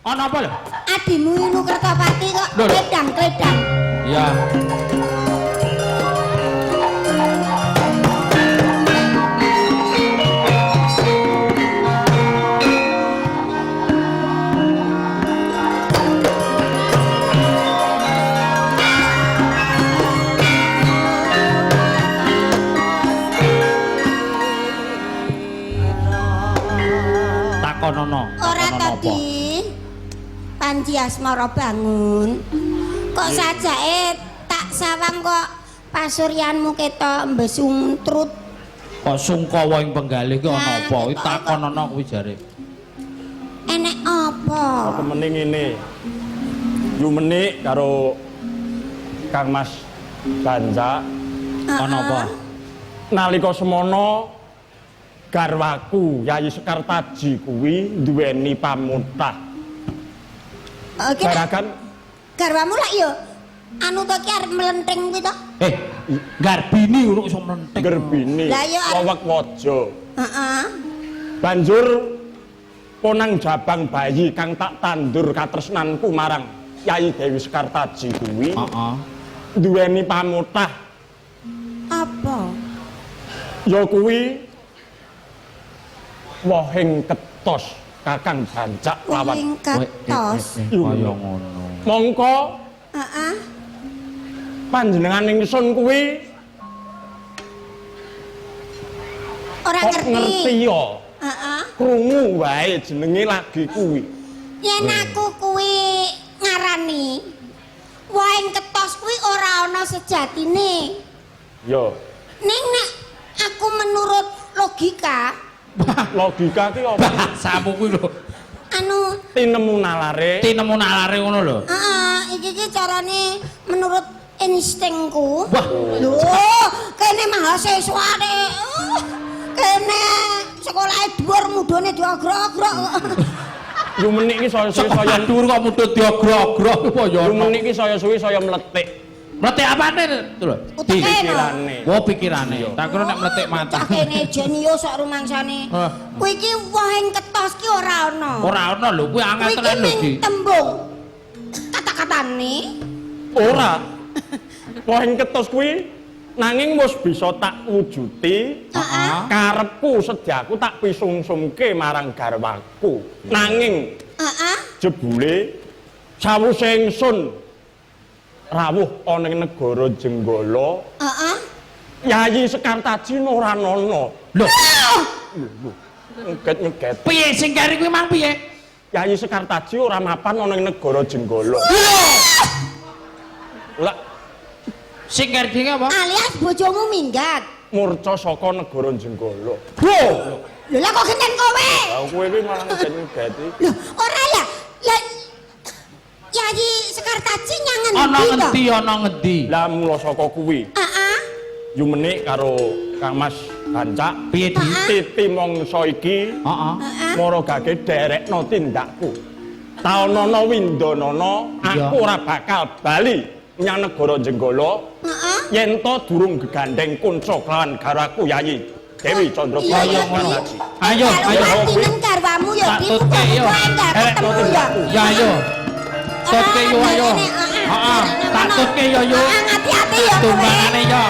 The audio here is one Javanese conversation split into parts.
Ana apa lho? Adimu Inu Kertopati kok kledang-kledang. Iya. Takonono. Ora tadi Panji Asmara bangun. Kok sajake tak sawang kok pasuryanmu ketok mbesungtrut. Kok sungkawa ing penggalih ki ana apa? Iki takonono kuwi jare. Enek apa? Apa mending ngene. Yu menik karo Kang Mas Banja Ana apa? nalika semono garwaku Yayi Sekartaji kuwi duweni pamutah. Oke. Garakan Garwamu lak yo anu to ki arep mlenting kuwi to? Garbini ngono iso mlenting. Gerbini Lah, iya, Wewek Waja. Heeh. Banjur ponang jabang bayi kang tak tandur katresnanku marang Yayi Dewi Sekartaji kuwi Heeh. duweni pamutah. Apa? Ya kuwi wohing ketos Kakang Bancak lawan Wing ketos. Kaya ngono. mongko Heeh. panjenengan ingsun kuwi Ora kok ngerti. ngerti ya Heeh. krungu wae jenenge lagi kuwi. Yen aku kuwi ngarani wahing ketos kuwi ora ana sejatine. Ya Ning nek aku menurut logika logika ki apa? Bahasamu kuwi lho. anu Tinemu nalare Tinemu nalare ngono lho. iki carane menurut instingku. Wah, Lho, kene mahasiswane. Kene sekolahe dhuwur mudhone diogrok-ogrok. yu menik ki saya suwi saya dhuwur kok mudhut diogrok-ogrok apa ya. yu menik ki saya suwi saya meletik Mletik apane lho? pikirane. Oh, pikirane. Tak kira nek mletik mata. Kene jenius sok rumangsane. Kuwi iki wohing ketos ki ora ana. Ora ana lho, kuwi angel Kuwi tenan lho iki iki. tembung kata-katane. Ora. Wohing ketos kuwi nanging wis bisa tak wujuti. Heeh. Karepku sediaku tak pisungsumke marang garwaku. Nanging Heeh. jebule sawise ingsun rawuh ana ing negara Jenggala, Heeh. Yayi Sekartaji ora ana. Lho, Ngeget-ngeget. piye sing kari kuwi mang piye? Yayi Sekartaji ora mapan ana ing negara Jenggala. Lah Sing kari dhewe apa? Alias bojomu minggat. murca saka negara Jenggala. Lho lah kok genten kowe? Lah kowe iki malah ngeget-ngegeti. Lho, ora ya. Lah Yayi Sekartaji nyangen Ana ndi to? ngendi ana ngendi? Lah mula saka kuwi Heeh. yu menik karo Kang Mas Bancak Piye di? titi mangsa iki Heeh. maragake derekno tindakku. Taunana windanana Iya. aku ora bakal bali menyang negara Jenggala Heeh. yen to durung gegandeng kunca kelawan garwaku Yayi Dewi Candrapura. Iya, Ayo, ayo. Dengan garwamu ya Tak di tutke, yo. enggak ketemu ya. Ya ayo. Tutke yo ayo. Heeh. Tak tutke yo yo. Hati-hati ya kowe. Tumbangane yo.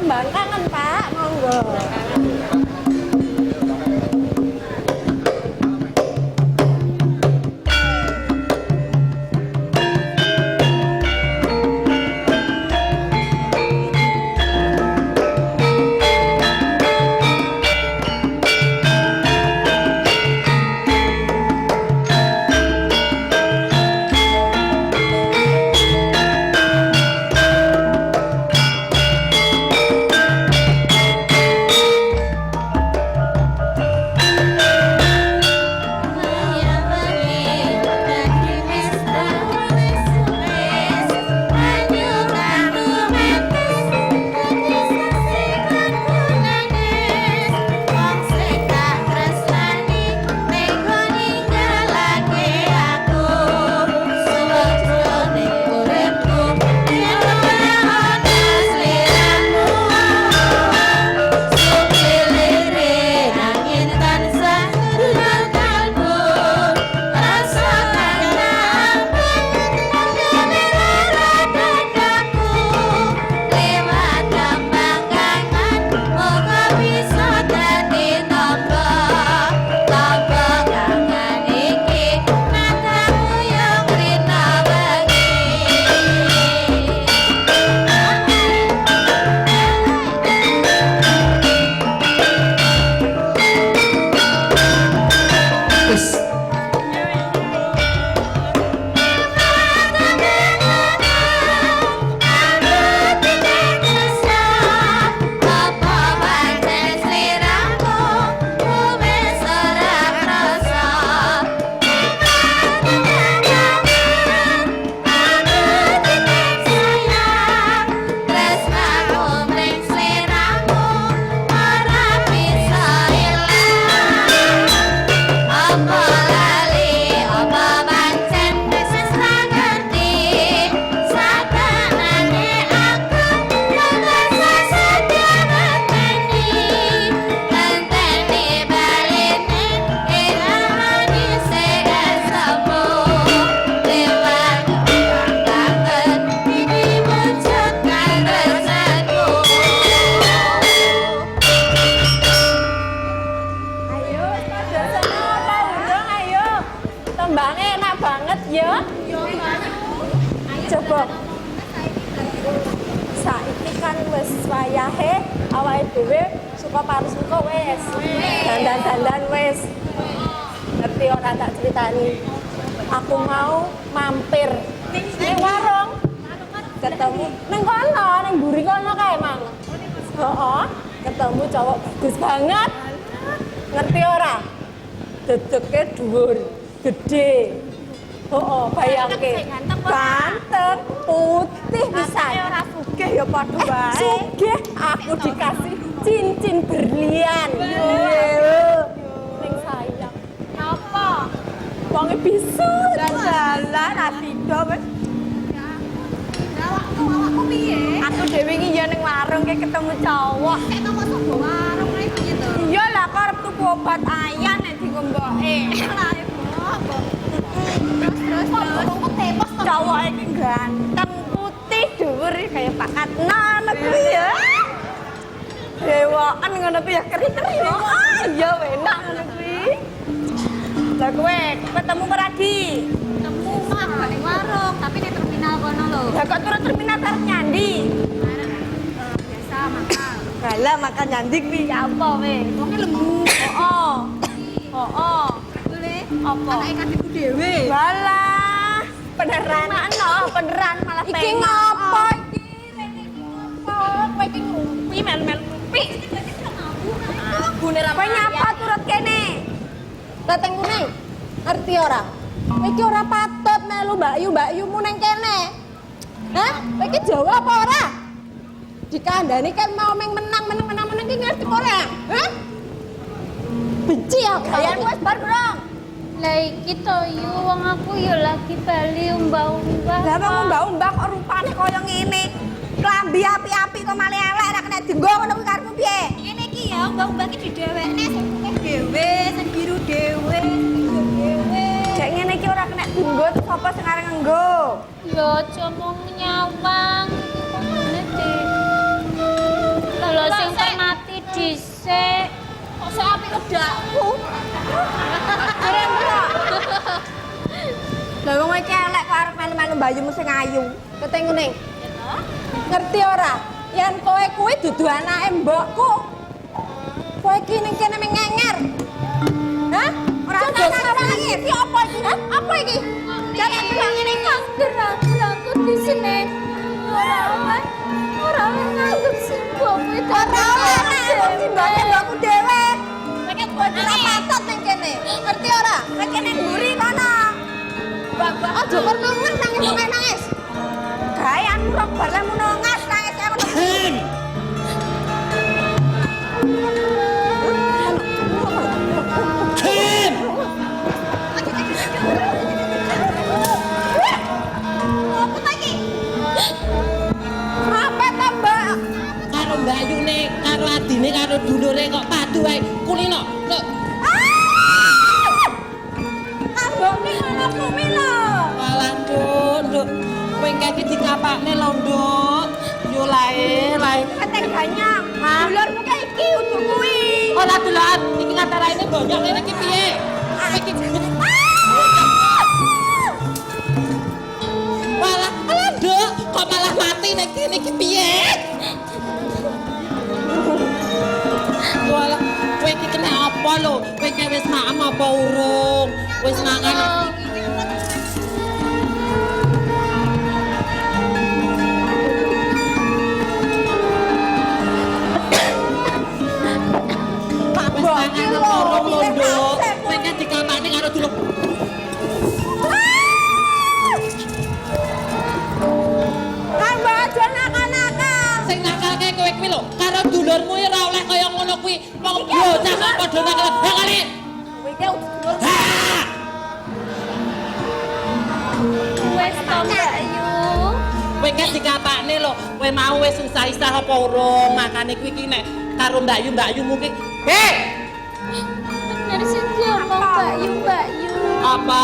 tembang kangen, Pak. Monggo. Coba saiki kan wis wayahe awake dhewe suka parsuka wis dandan-dandan wis ngerti ora tak critani aku mau mampir ning warung ketemu ning kono ning mburi kono kae mang heeh ketemu cowok bagus banget ngerti ora dedeke dhuwur gede. Oh, bayangke. Ganteng, putih pisan. Ora sugih ya padha wae. Sugih aku dikasih cincin berlian. Yo. Ning sayang. Napa? Wonge bisu. Dalan asido wis. Awakku piye? Aku dhewe iki ya ning warung ke ketemu cowok. Nek toko sapa warung rek piye to? Iya lah karep tuku obat ayan nek dienggo mboke. Lah apa? Terus cowok ini ganteng putih dhuwur kayak Pak Katnan kuwi ya. Dewaan ngono kuwi ya keri-keri lho. Iya enak ngono kuwi. Lah kowe ketemu Peradi? Ketemu mah gak ning warung, tapi di terminal kono lho. Lah kok turun terminal arep nyandi? Biasa makan. Lah makan nyandi kuwi apa we? Wong lembu. Heeh. Heeh. Boleh apa? Anake kakekku dhewe. Walah. Beneran. Mana? Beneran malah pengen. Iki ngopo iki? Kowe iki ngumpi melu-melu ngumpi. Bune ra nyapa turut kene. Teteng kuning. Ngerti ora? Iki ora patut melu mbak-yu-mu ning kene. Hah? Kowe iki Jawa apa ora? Dikandani kan mau menang iki ngerti ora? Hah? Benci ya kalian wis bar brong. Lah iki to yu wong aku ya lagi bali umbah-umbah. Lah wong umbah-umbah kok rupane kaya ngene. Klambi api-api kok malah elek ra kena dienggo ngono kuwi karepmu piye? Ngene iki ya umbah-umbah iki didhewekne sing putih dhewe, sing biru dhewe, dhewe. Cek ngene iki ora kena dienggo terus apa sing arep nganggo? Ya aja mung nyawang iki kok ngene sik. Kok sok apik wedakku. Keren ora? Lah wong iki elek kok arep melu-melu mbayumu sing ayu. Keteng kuning. Ngerti ora? Yen kowe kuwi dudu anake mbokku. Kowe iki ning kene mengenger. Hah? Ora ana iki apa iki? Hah? Apa iki? Jangan bilang ngene iki. Gerang-gerangku di sini. Ora nganggep simbokku itu. Ora simbokku dhewe. Kowe ora patut ning kene. Ngerti ora? Nek kene mburi kono. Bapak aja pernah nangis. Gayan rok baremu nangis aku. Kim. Apa lagi? Apa tambah? Karo mbayune, karo adine, karo dulure kok padu wae. Kulino. Lho. Ambok ning anakmu Milo. Walah, Nduk. Kowe iki dikapakne lho, Nduk. Yo lae. Keteng ganyang. Dulurmu kayak iki udu kuwi. Ora dolan, iki ngataraine banyak ngene iki piye? Kowe iki Walah, Nduk, kok malah mati nek kene iki piye? Walah, kowe iki kena apa lho? Kowe iki wis maem apa urung? Wis mangan. Wis mangan apa urung lho, Nduk? Kowe iki dikapakne karo dulur. Ambok aja nakal-nakal. Sing nakalke kowe kuwi lho, karo dulurmu ora oleh kaya ngono kuwi. Wong bocah kok padha nakal. Ha kali. Kowe iki dulur. Wes to Mbakyu. Kowe iki dikapakne lho, kowe mau wis susah-susah apa urung? Makane kuwi iki nek karo mbakyu-mbakyumu ki. Heh. Bener sing diomong Mbakyu. Apa?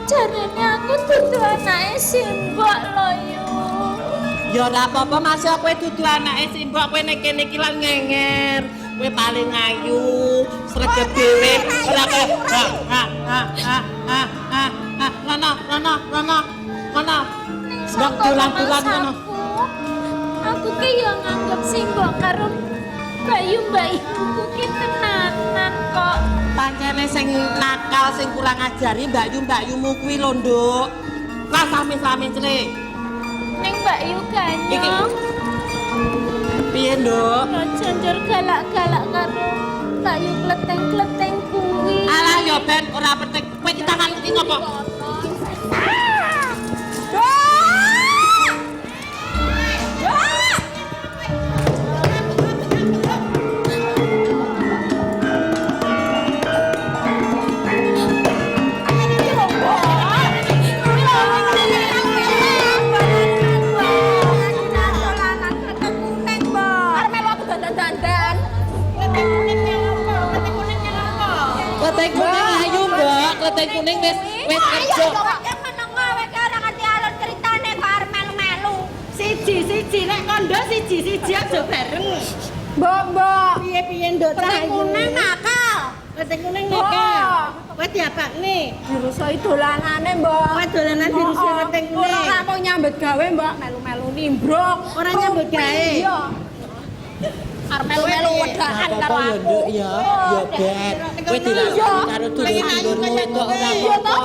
Jarene aku dudu anake Simbok lho yu. Ya ora apa-apa, masih kowe dudu anake Simbok, kowe nek kene iki lan ngenger. Kowe paling ayu, sregep dhewe, ora kaya Rono. Mbok dolan-dolan ngono. Aku ki yo nganggep Simbok karo Mbakyu ki tenanan kok. Pancene sing nakal, sing kurang ajari mbakyu-mbakyumu kuwi lho, Nduk. Lah sami-sami celik. Ning Mbakyu ganyong. Piye, Nduk? Aja njur galak-galak karo Mbakyu kleteng-kleteng kuwi. Alah ya ben ora penting. Kowe iki tanganmu iki ngopo? Kleteng kuning ayu, Mbak. Kleteng kuning wis kerja. Siji nek kondo siji aja bareng. Mbok. Piye-piye nduk Kleteng kuning nakal. Kleteng kuning nakal. Kowe diapakne. Dirusoi dolanane, Mbok. Kowe dolanan dirusoi kleteng kuning. Ora mau nyambet gawe, Mbok, melu-melu nimbrok. Ora nyambut gawe. Iya. Arep melu-melu wedahan karo Ya, aku. Nduk ya. Ya ben. Kowe dilakoni karo dulur-dulurmu wedok ora apa-apa.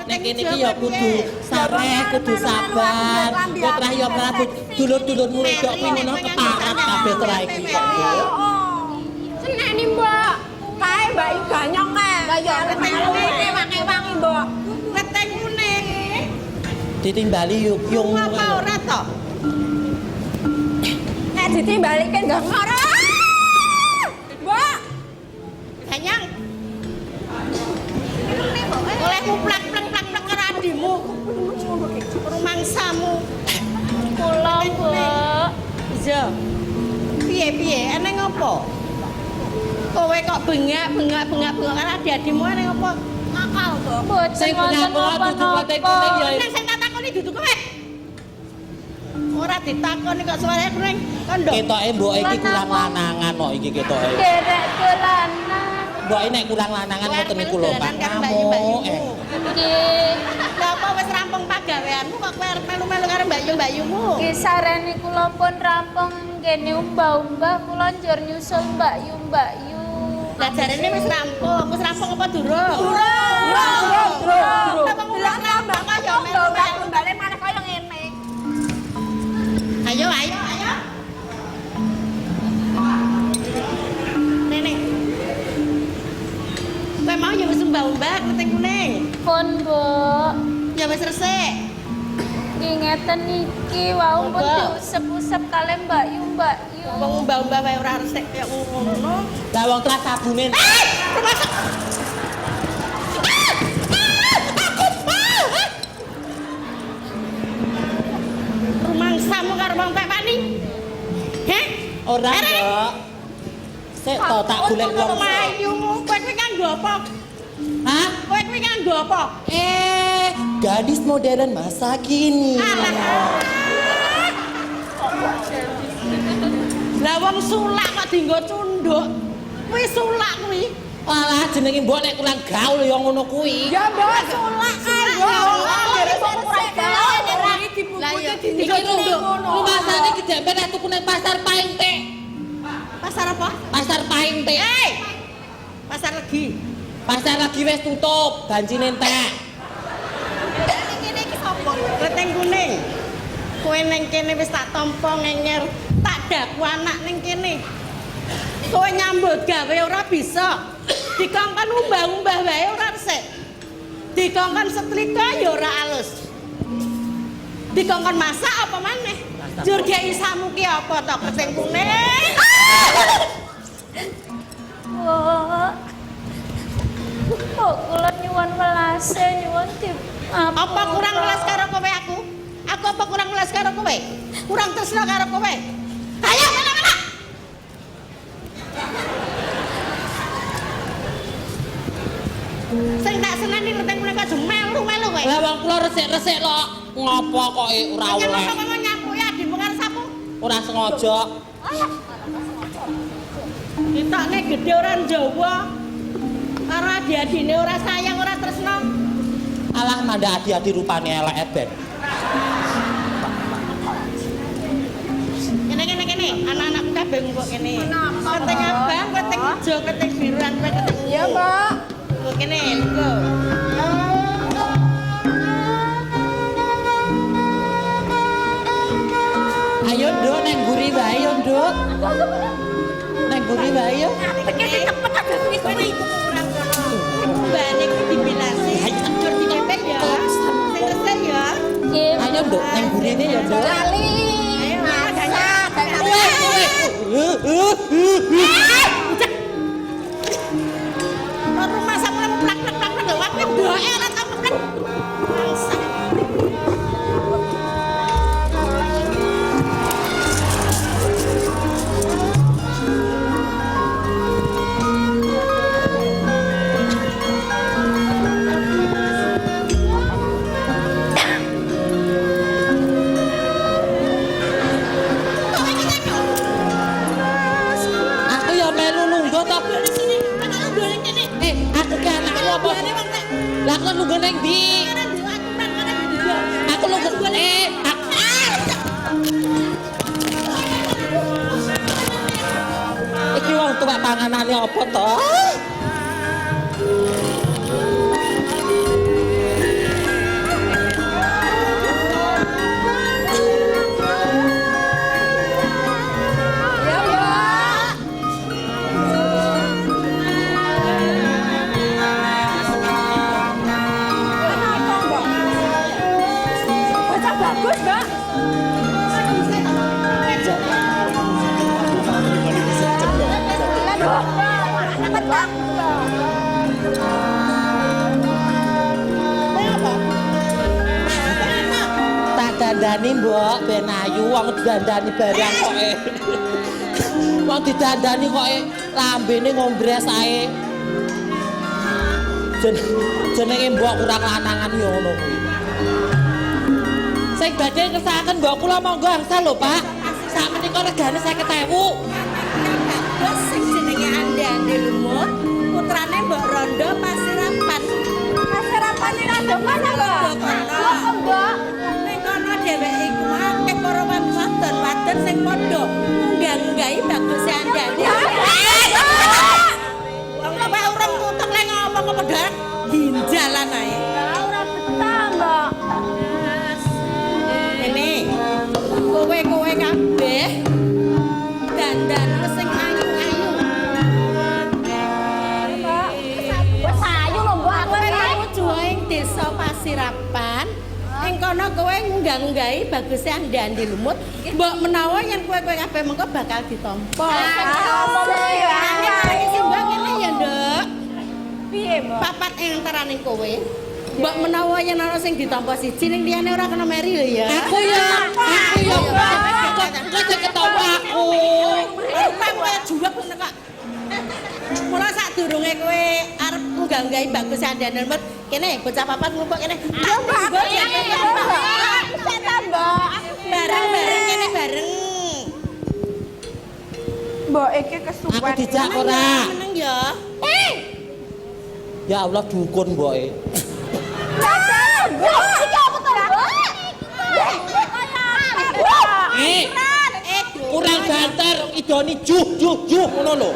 Nek kene iki ya kudu sareh, kudu sabar. Kowe trah ya prabut dulur-dulurmu wedok kuwi ngono keparat kabeh trah iki kok, Nduk. Seneni, Mbok. Kae Mbakyu ganyong kae. Lah ya melu wangi-wangi, Mbok. Kleteng kuning. Ditimbali yung Apa ora to? Nek ditimbalikke enggak ora. Mbok. Ganyang. Oleh muplak plek karo adimu. Rumangsamu. Kula, Mbok. Iya. Piye-piye? Eneng apa? Kowe kok bengak karo adik-adikmu eneng apa? Nakal, Mbok. Mboten sing punya wonten dudu kleteng kuning ya. Nek sing tak takoni dudu kowe. Ora ditakoni kok suarane kuning kondo. Ketoke mbok iki kurang lanangan kok iki ketoke. Derek dolanan. Mbok iki nek kurang lanangan ngoten niku lho Pak. Kan Ngamuk. Nggih. Lah apa wis rampung pagaweanmu kok kowe arep melu-melu karo mbak-mbakmu? Nggih sarene kula pun rampung kene umbah-umbah kula njur nyusul Mbak Yu. Lah jarene wis rampung apa durung? Durung. Bilang nambah kaya Mbak mana kaya ngene. Ayo. Nenek. Kowe mau ya wis umbah-umbah keting kuning. Pun, Mbok. Ya wis resik. Nggih ngeten iki wau pun diusep-usep kali Mbak Yu. Wong umbah-umbah wae ora resik kaya ngono. Lah wong telah sabune. Rumangsamu karo wong Pak Pani. Heh? Ora, Mbok. Sik to tak golek wong. Mayumu kowe kuwi nganggo apa? Hah? Kowe kuwi nganggo apa? Gadis modern masa kini. Lah wong sulak kok dienggo cunduk. Kuwi sulak kuwi. Alah jenenge mbok nek kurang gaul ya ngono kuwi. Ya mbok sulak ayo. Iki lho, rumasane gedhe nek tuku nang pasar Painte. Pasar apa? Pasar Painte. Pasar Legi. Pasar lagi wis tutup, ganjine entek. Ngene iki sapa? Keting kuning. Kowe ning kene wis tak tampa ngenger, tak daku anak ning kene. Kowe nyambut gawe ora bisa. Dikongkon umbah-umbah wae ora resik. Dikongkon setrika ya ora alus. Dikongkon masak apa maneh? Jur gek isamu ki apa to keting kuning? Kok kula nyuwun welase nyuwun Apa kurang welas karo kowe aku? Aku apa kurang welas karo kowe? Kurang tresna karo kowe? Ayo kena. Sing tak seneni ngerteng kuwi kok melu-melu kowe. Lah wong kula resik-resik lho. Ngopo kok ora oleh? Kenapa kamu nyapu ya adinmu karo sapu? Ora sengaja. Ditokne gedhe ora Jawa. Karo adi-adine ora sayang ora tresna. Alah mandak adi-adi rupane elek ebet. Kene, anak-anakku kabeh kok kene. Keting abang, keting ijo, keting biruan, keting. Iya, Mbak. Kok kene, lho. Ayo Nduk nang mburi wae yo Nduk. Nang mburi wae yo. Tekesi cepet aja wis kowe iku kurang kono. Mbane iki dibinasi. Jur dikepek ya. Sing resik ya. Ayo Nduk nang mburine yo Nduk. Kali. Ayo masak. Rumah sama lemu plak-plak lho. Aku doe ora tau plak. Masak. Aku ya melu lungguh to. Aku ki anakmu apa? Lah aku lungguh ning ndi? Aku lungguh Iki wong tuwek panganane apa to? Bagus, Mbak. Tak dandani mbok ben ayu wong dandani barang kok. Wong didandani kok lambene ngombres ae. Jenenge mbok kurang lanangan ya ngono kuwi. Sing badhe ngersakaken mbok kula monggo angsal lho, Pak. Sak menika regane 50.000. Bagus sing jenenge Andi Lumut, putrane Mbok Rondo Pasirapan. Pasirapan ning Rondo mana, Mbok? Mbok. Ning kono dheweke iku akeh para wadon sing padha munggah-munggahi bagus Andi. Wong kok urung tutuk lek ngomong kok padha ginjalan ae. Ora betah, Mbok. Ini kowe kabeh dandan sing ayu-ayu. Wes ayu lho, Mbok. Aku Menuju ing desa Pasirapan. Ing kono kowe ngunggah-unggahi baguse Andi Lumut. Mbok menawa yen kowe kabeh mengko bakal ditampa. Mbok ngene ya, Nduk. Piye, Mbok? Papat ing antaraning kowe. Mbok menawa yen ana sing ditampa siji ning liyane ora kena meri lho ya. Aku ya. Kok sing ketompo aku. Rumpang kowe juwek ngono kok. Mula sadurunge kowe arep ngunggah-unggahi bagus Andi Lumut, kene bocah papat ngumpul kene. Yo, Mbok. Bisa ta, Mbok? Bareng-bareng kene bareng. Mbok iki kesuwen. Aku dijak ora. Meneng ya. Ya Allah dukun mboke. Kurang banter idoni juh ngono lho.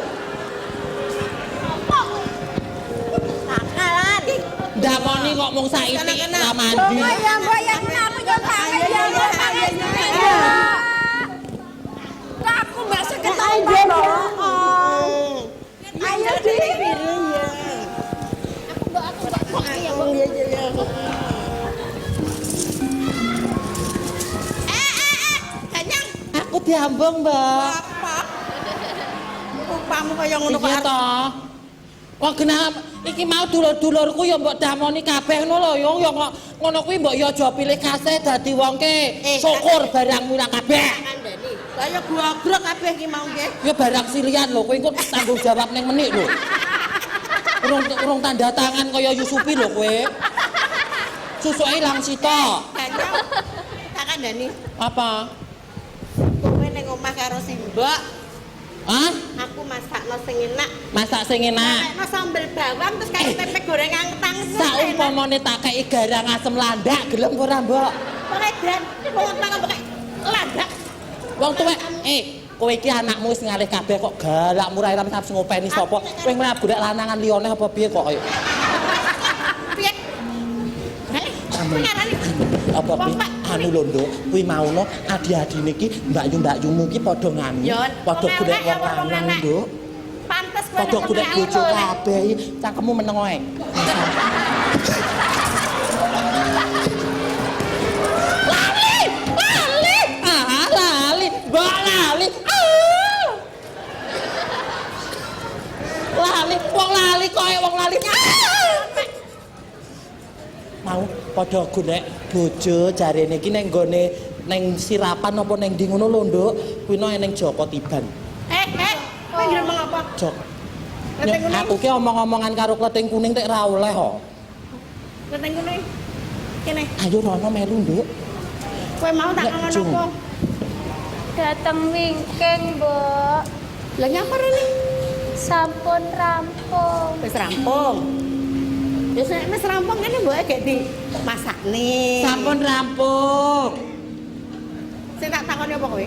Nakalan. Ndamoni kok mung saiki ora mandi. Ya, Mbok, ya kenapa yo kangen ya, Mbok. Aku mbak seketahui, Mbok. Ayo di. Ganyang. Aku diambung, Mbak. Apa? Rupamu kaya ngono kok. Iya to. Wong genah iki mau dulur-dulurku ya mbok damoni kabeh ngono lho, yo kok ngono kuwi mbok yo aja pilih kasih dadi wong ke syukur barangmu ra kabeh. Kandhani. Kaya gogrok kabeh iki mau nggih. Ya barang silian lho, kowe engko tanggung jawab ning menik lho. Urung tanda tangan kaya Yusufi lho kowe. Susuke ilang sita. Ganyang. Tak kandhani. Apa? Kowe ning omah karo si Mbok. Hah? Aku masakno sing enak. Masak sing enak. Kakekno sambel bawang terus kayak tempe goreng kentang. Saumpamane tak kei garang asem landak gelem ora, Mbok? Pengedan, wong tak kok landak. Wong tuwek, kowe iki anakmu wis ngalih kabeh kok galakmu ra iram sampe ngopeni sapa. Kowe mlebu golek lanangan liyane apa piye kok kaya. Piye? Pengarane. Apa piye? Anu lho, Nduk, kuwi mauno adi-adine iki mbak-yumu iki padha nganu. Padha golek wong lanang, Nduk. Pantes kowe. Padha golek bojo kabeh iki. Cangkemmu meneng wae. Lali. Mbok lali. Lali, wong lali koe wong lali. Mau padha golek bojo jarene iki ning nggone ning sirapan apa ning ndi ngono lho, Nduk. Kuwi ning Joko Tiban. Kowe ngomong apa? Jok. Aku ki omong-omongan karo Kleting Kuning tek ra oleh kok. Kleting Kuning. Kene. Ayo rono melu, Nduk. Kowe mau tak ngono apa? Dateng wingking, Mbok. Lah nyapa rene? Sampun rampung. Wis rampung. Wis wis rampung kene mbok gek dimasakne. Sampun rampung. Sing tak takoni apa kowe?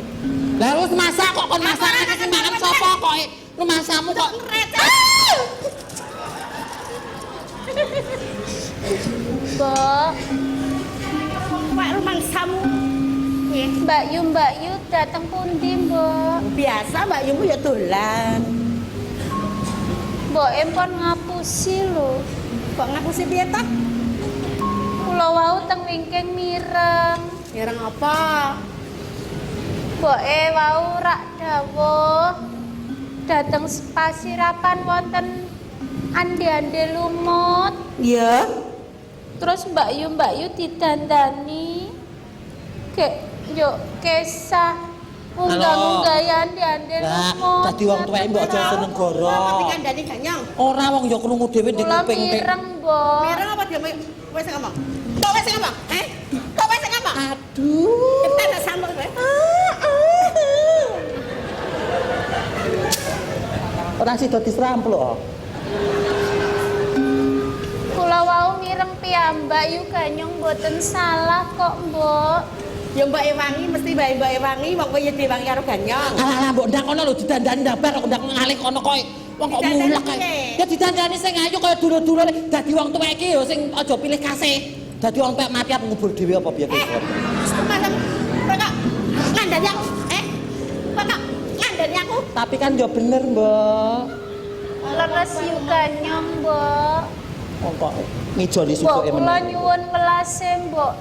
Lah wis masak kok kon masak sing mangan sapa kok? Lu masakmu kok Mbok, Pak rumangsamu. Mbak Yu dateng pundi, Mbok? Biasa Mbak Yumu ya dolan. Mbok empon ngapusi lho. Kok ngapusi piye ta? Kula wau teng wingking mireng. Mireng apa? Mboke wau rak dawuh dateng pasirapan wonten Andi Lumut. Iya. Terus Mbak Yu didandani. Kek yo kesah unggang-unggahi Andi Lumut. Dadi wong tuweke mbok aja seneng goro. Apa dikandani ganyong? Ora wong ya krungu dhewe ning kuping. Mireng, Mbok. Mireng apa dia? Kowe sing ngomong. Kok kowe sing ngomong? Kok kowe sing ngomong? Aduh. Kita tak sambung kowe. Ora sida disrampel kok. Kula wau mireng piyambak yu ganyong mboten salah kok, Mbok. Ya Mbak Ewangi mesti Mbak Ewangi wong kowe ya diwangi karo ganyong. Alah mbok ndak kono lho didandani ndabar kok ndak ngalih kono kowe. Wong kok mulek kae. Ya didandani sing ayu kaya dulur-dulur dadi wong tuwek iki ya sing aja pilih kasih. Dadi wong pek mati apa ngubur dhewe apa biar kok. Semalam kok ngandani aku. Kok ngandani aku? Tapi kan ya bener, Mbok. Leres yu ganyong, Mbok. Wong kok ngijoni Mbok susuke kula meneh. nyuwun welase, Mbok.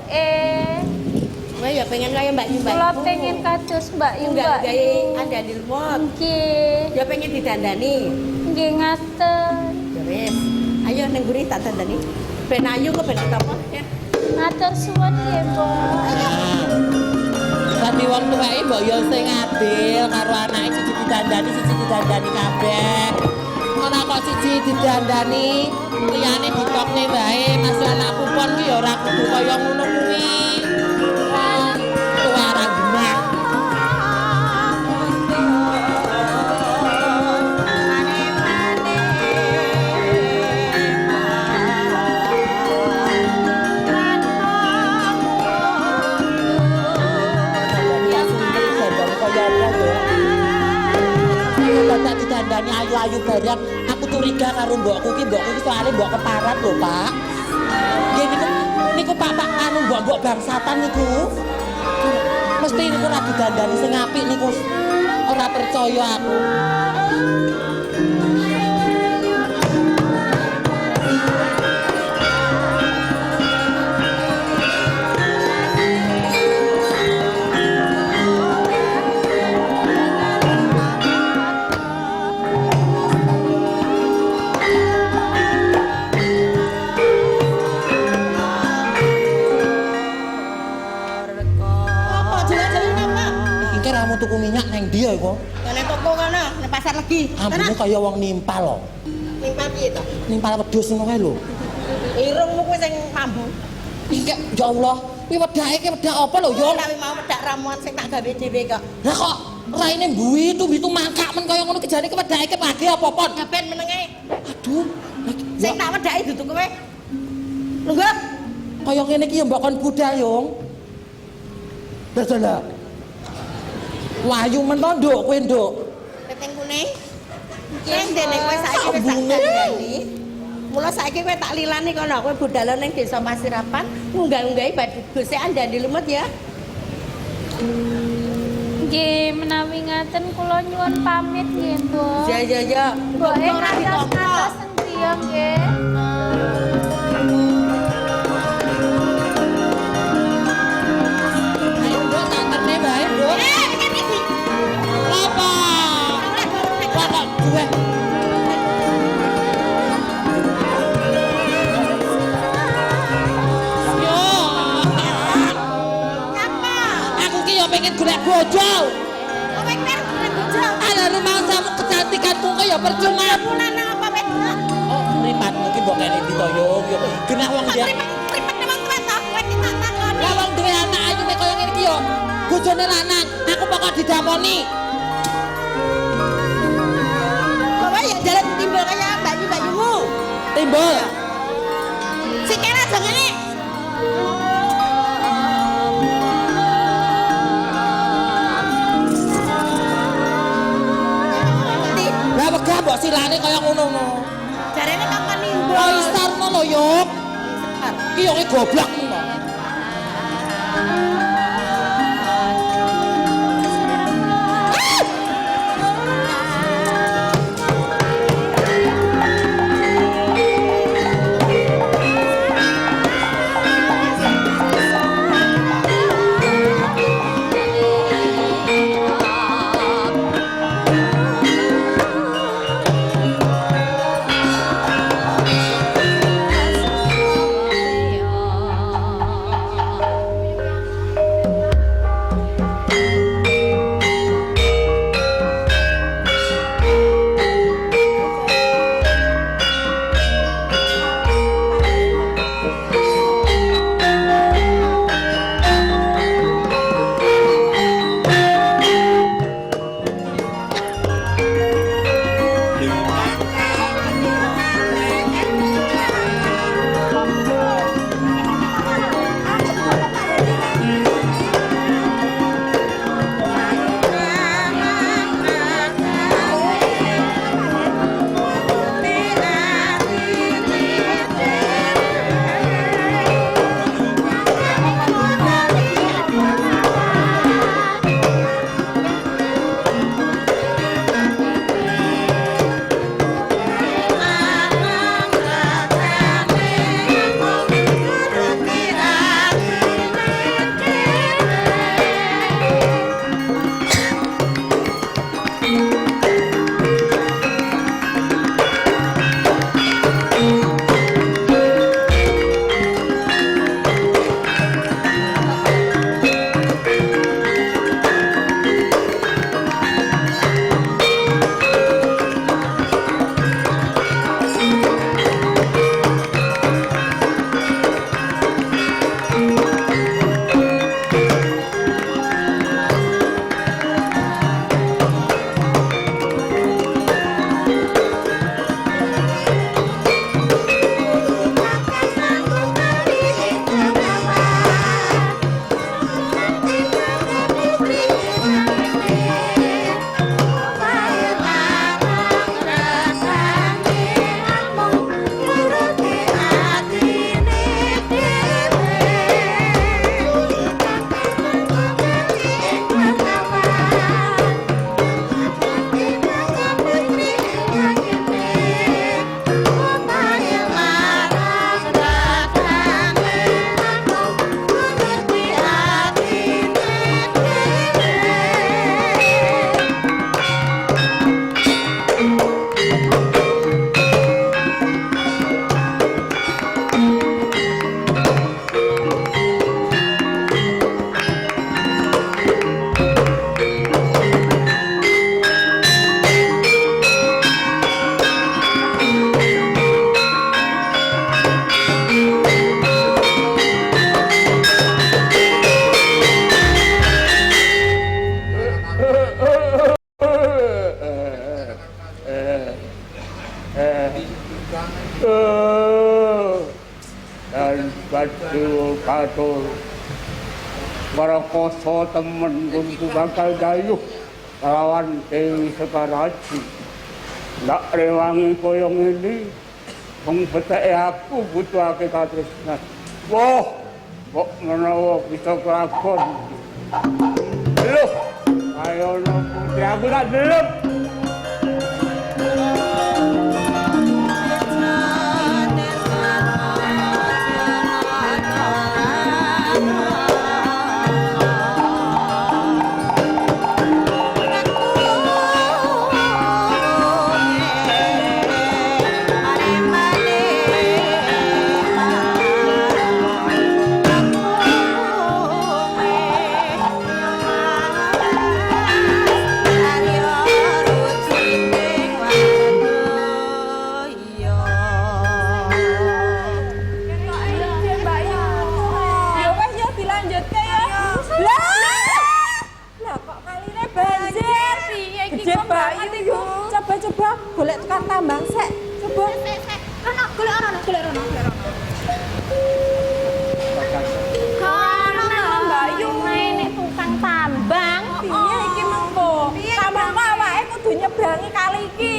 Kowe ya pengen kaya Mbak Yu Mbak. Kula pengen kados Mbak Yu, enggak Mbak. gawe andani lemot. Nggih. Ya pengen didandani. Nggih ngaten. Ya wis. Ayo ning guri tak dandani. Ben ayu kok ben apa ya. Matur suwun nggih, Mbok. Dadi wong tuweke mbok ya sing adil karo anake siji didandani siji didandani kabeh. Ora kok siji didandani liyane ditokne wae masih anak kupon ki ya ora kudu kaya ngono kuwi. Tuwa ora genah. Dadak didandani ayu-ayu barang aku curiga karo mbokku ki soalnya mbok keparat lho Pak. Nggih niku Pak anu mbok bangsatan niku. Mesti niku ora didandani sing apik niku. Ora percaya aku. Apa jalan-jalan apa? Iki ramu tuku minyak nang ndi ya iku? Nek toko kono, nek pasar legi. Ambune kaya wong nimpal lho. Nimpal piye to? Nimpal wedhus ngono kae lho. Irungmu kuwi sing mambu. Iki ya Allah, kuwi wedake ki wedak apa lho, Yo? Tapi mau wedak ramuan sing tak gawe dhewe kok. Lah kok raine mbuwi itu mangkak men kaya ngono kejane ki wedake ki pagi apa pon? Ya ben menenge. Aduh, Sing tak wedake dudu kowe. Lungguh. kaya ngene iki ya mbok kon budal, Yung. Dadah. Wahyu men to, Nduk, kowe, Nduk. Peteng kuning. Sing dene kowe saiki wis tak gandani. Mula saiki kowe tak lilani kono, kowe budal ning Desa Pasirapan, ngunggah-unggahi badhe andani lumut ya. Nggih, menawi ngaten kula nyuwun pamit nggih, Mbok. Ya. Mbok ngatos-ngatos sendiri nggih. Ayo, Nduk, tak terne bae, Nduk. Apa? Wah, kok duwe. Yo. Aku ki yo pengen golek bojo. Ala rumangsamu kecantikanku kaya percuma. Oh, mripat iki mbok kene ditoyong yo. Genah wong dia. Lah wong duwe anak ayune kaya ngene iki yo. Bojone lanang, aku pokok didamoni. Kowe ya jalan timbul kaya mbak-mbakmu. Timbul. Sikile aja ngene. Lah wegah mbok silane kaya ngono-ngono. Jarene kok nimbul. Oh, istarno lho, yo. Ki yo goblok ngono. Aduh. Barakoso temen ku bakal dayuh lawan Dewi Sekar Haji. Ndak rewangi koyo ngene. Wong beteke aku butuhake katresnan. Wah, kok menawa bisa kelakon. Lho, ayo no putri aku tak delep. Coba golek tukang tambang sek. Coba. Ono golek ono. Karena Bayu nek tukang tambang piye iki mengko? Tambang awake kudu nyebrangi kali iki.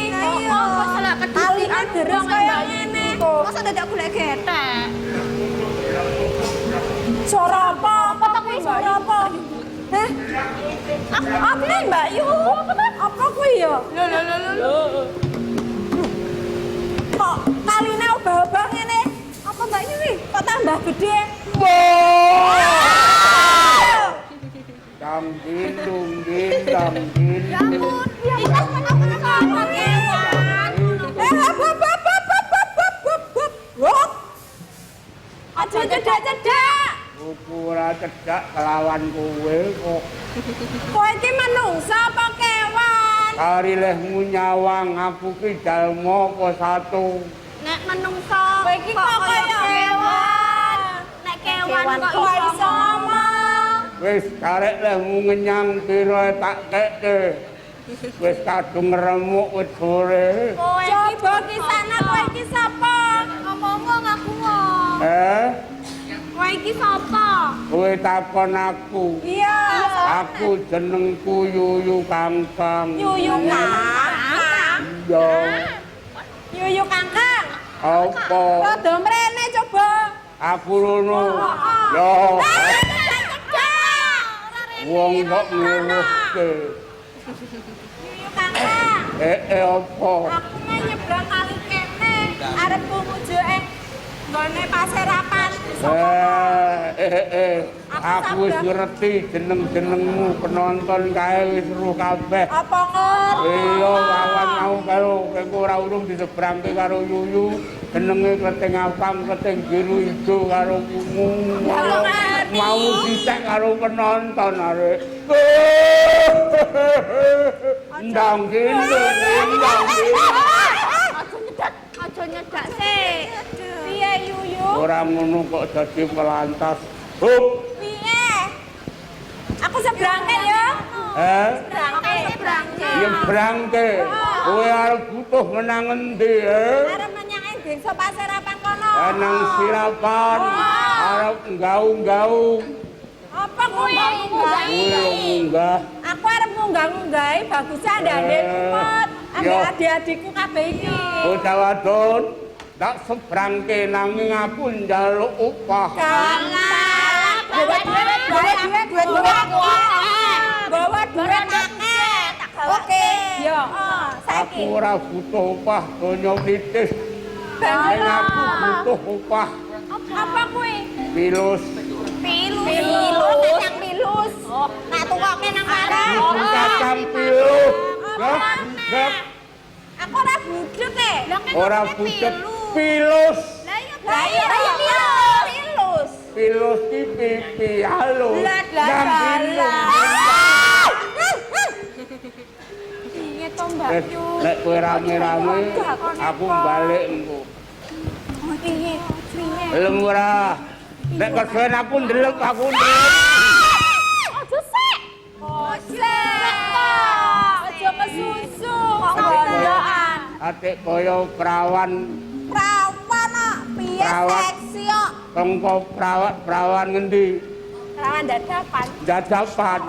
Kok salah kedhi deres kaya ngene. Masa dadak golek getek. Suara apa? Apa kuwi suara apa? Heh? Apa Mbak Yu? Apa kuwi ya? Lho. Kok kaline obah-obah ngene? Apa Mbak Yu iki? Kok tambah gede? Damgin. Ampun, ya ampun apa kewan? Aja cedak-cedak. Aku ora cedak kelawan kowe kok. Kowe iki manungsa apa kewan? Kari lehmu nyawang aku ki dalma apa satu. Nek menungsa kowe iki kok kaya kewan. Nek kewan kok iso ngomong. Wis karek lehmu ngenyang pira tak kekke. Wis kadung remuk wis sore. Kowe iki bokisana kowe iki sapa? Ngomong aku ngomong. Kowe iki sapa? Kowe takon aku. Iya. Aku jenengku Yuyu Kangkang. Yuyu Kangkang. Iya. Yuyu Kangkang. Apa? Rada mrene coba. Aku rono. Yo. Wong kok ngeruhke. Yuyu Kangkang. Apa? Aku nyebrang kali kene. Arep muju nggone paserapan. Aku wis ngerti jeneng-jenengmu, penonton kae wis seru kabeh. Apa ngerti? Iya, kawan mau karo kowe ora urung disebrangke karo Yuyu. Jenenge Kleting Apam, Kleting Biru Ijo karo Kumu. Mau dicek karo penonton arek. Ndang kene, Aja nyedak sik. Piye Yuyu? ora ngono kok dadi pelantas. Hup. Piye? Aku sebrangke ya. Sebrangke. Nyebrangke. Kowe arep butuh menang endi, Arep menyang ing desa Paserapan kono. Nang sirapan. Arep nggaung-gaung. Apa kuwi? Kowe munggah. Aku arep munggah-munggahi bagusnya ndane lumut. Ambek adik-adikku kabeh iki. Bocah wadon, tak sebrangke nanging aku njaluk upah. Kalah. Bawa duit akeh. Oke. Yo, Aku saiki. ora butuh upah donya titis. Nanging aku butuh upah. Apa kuwi? Pilus. Pilus. Nak tukoke nang arep. Kacang pilus. Gap. Aku ora budhet e. Ora butet pilus. Lah iya pilus. Pilus ki pipi halo. Jam pilus. Piye to Mbak Yu? Nek kowe rame-rame aku balik engko. Piye? Belum ora. Nek kesuwen aku ndelok aku ndelok. Aja sik. Aja kesusu. Kok gondokan. Atik kaya perawan. Prawan kok piye Perawat. seksi kok. Tongko perawan ngendi? Perawan dadapan. Dadapan.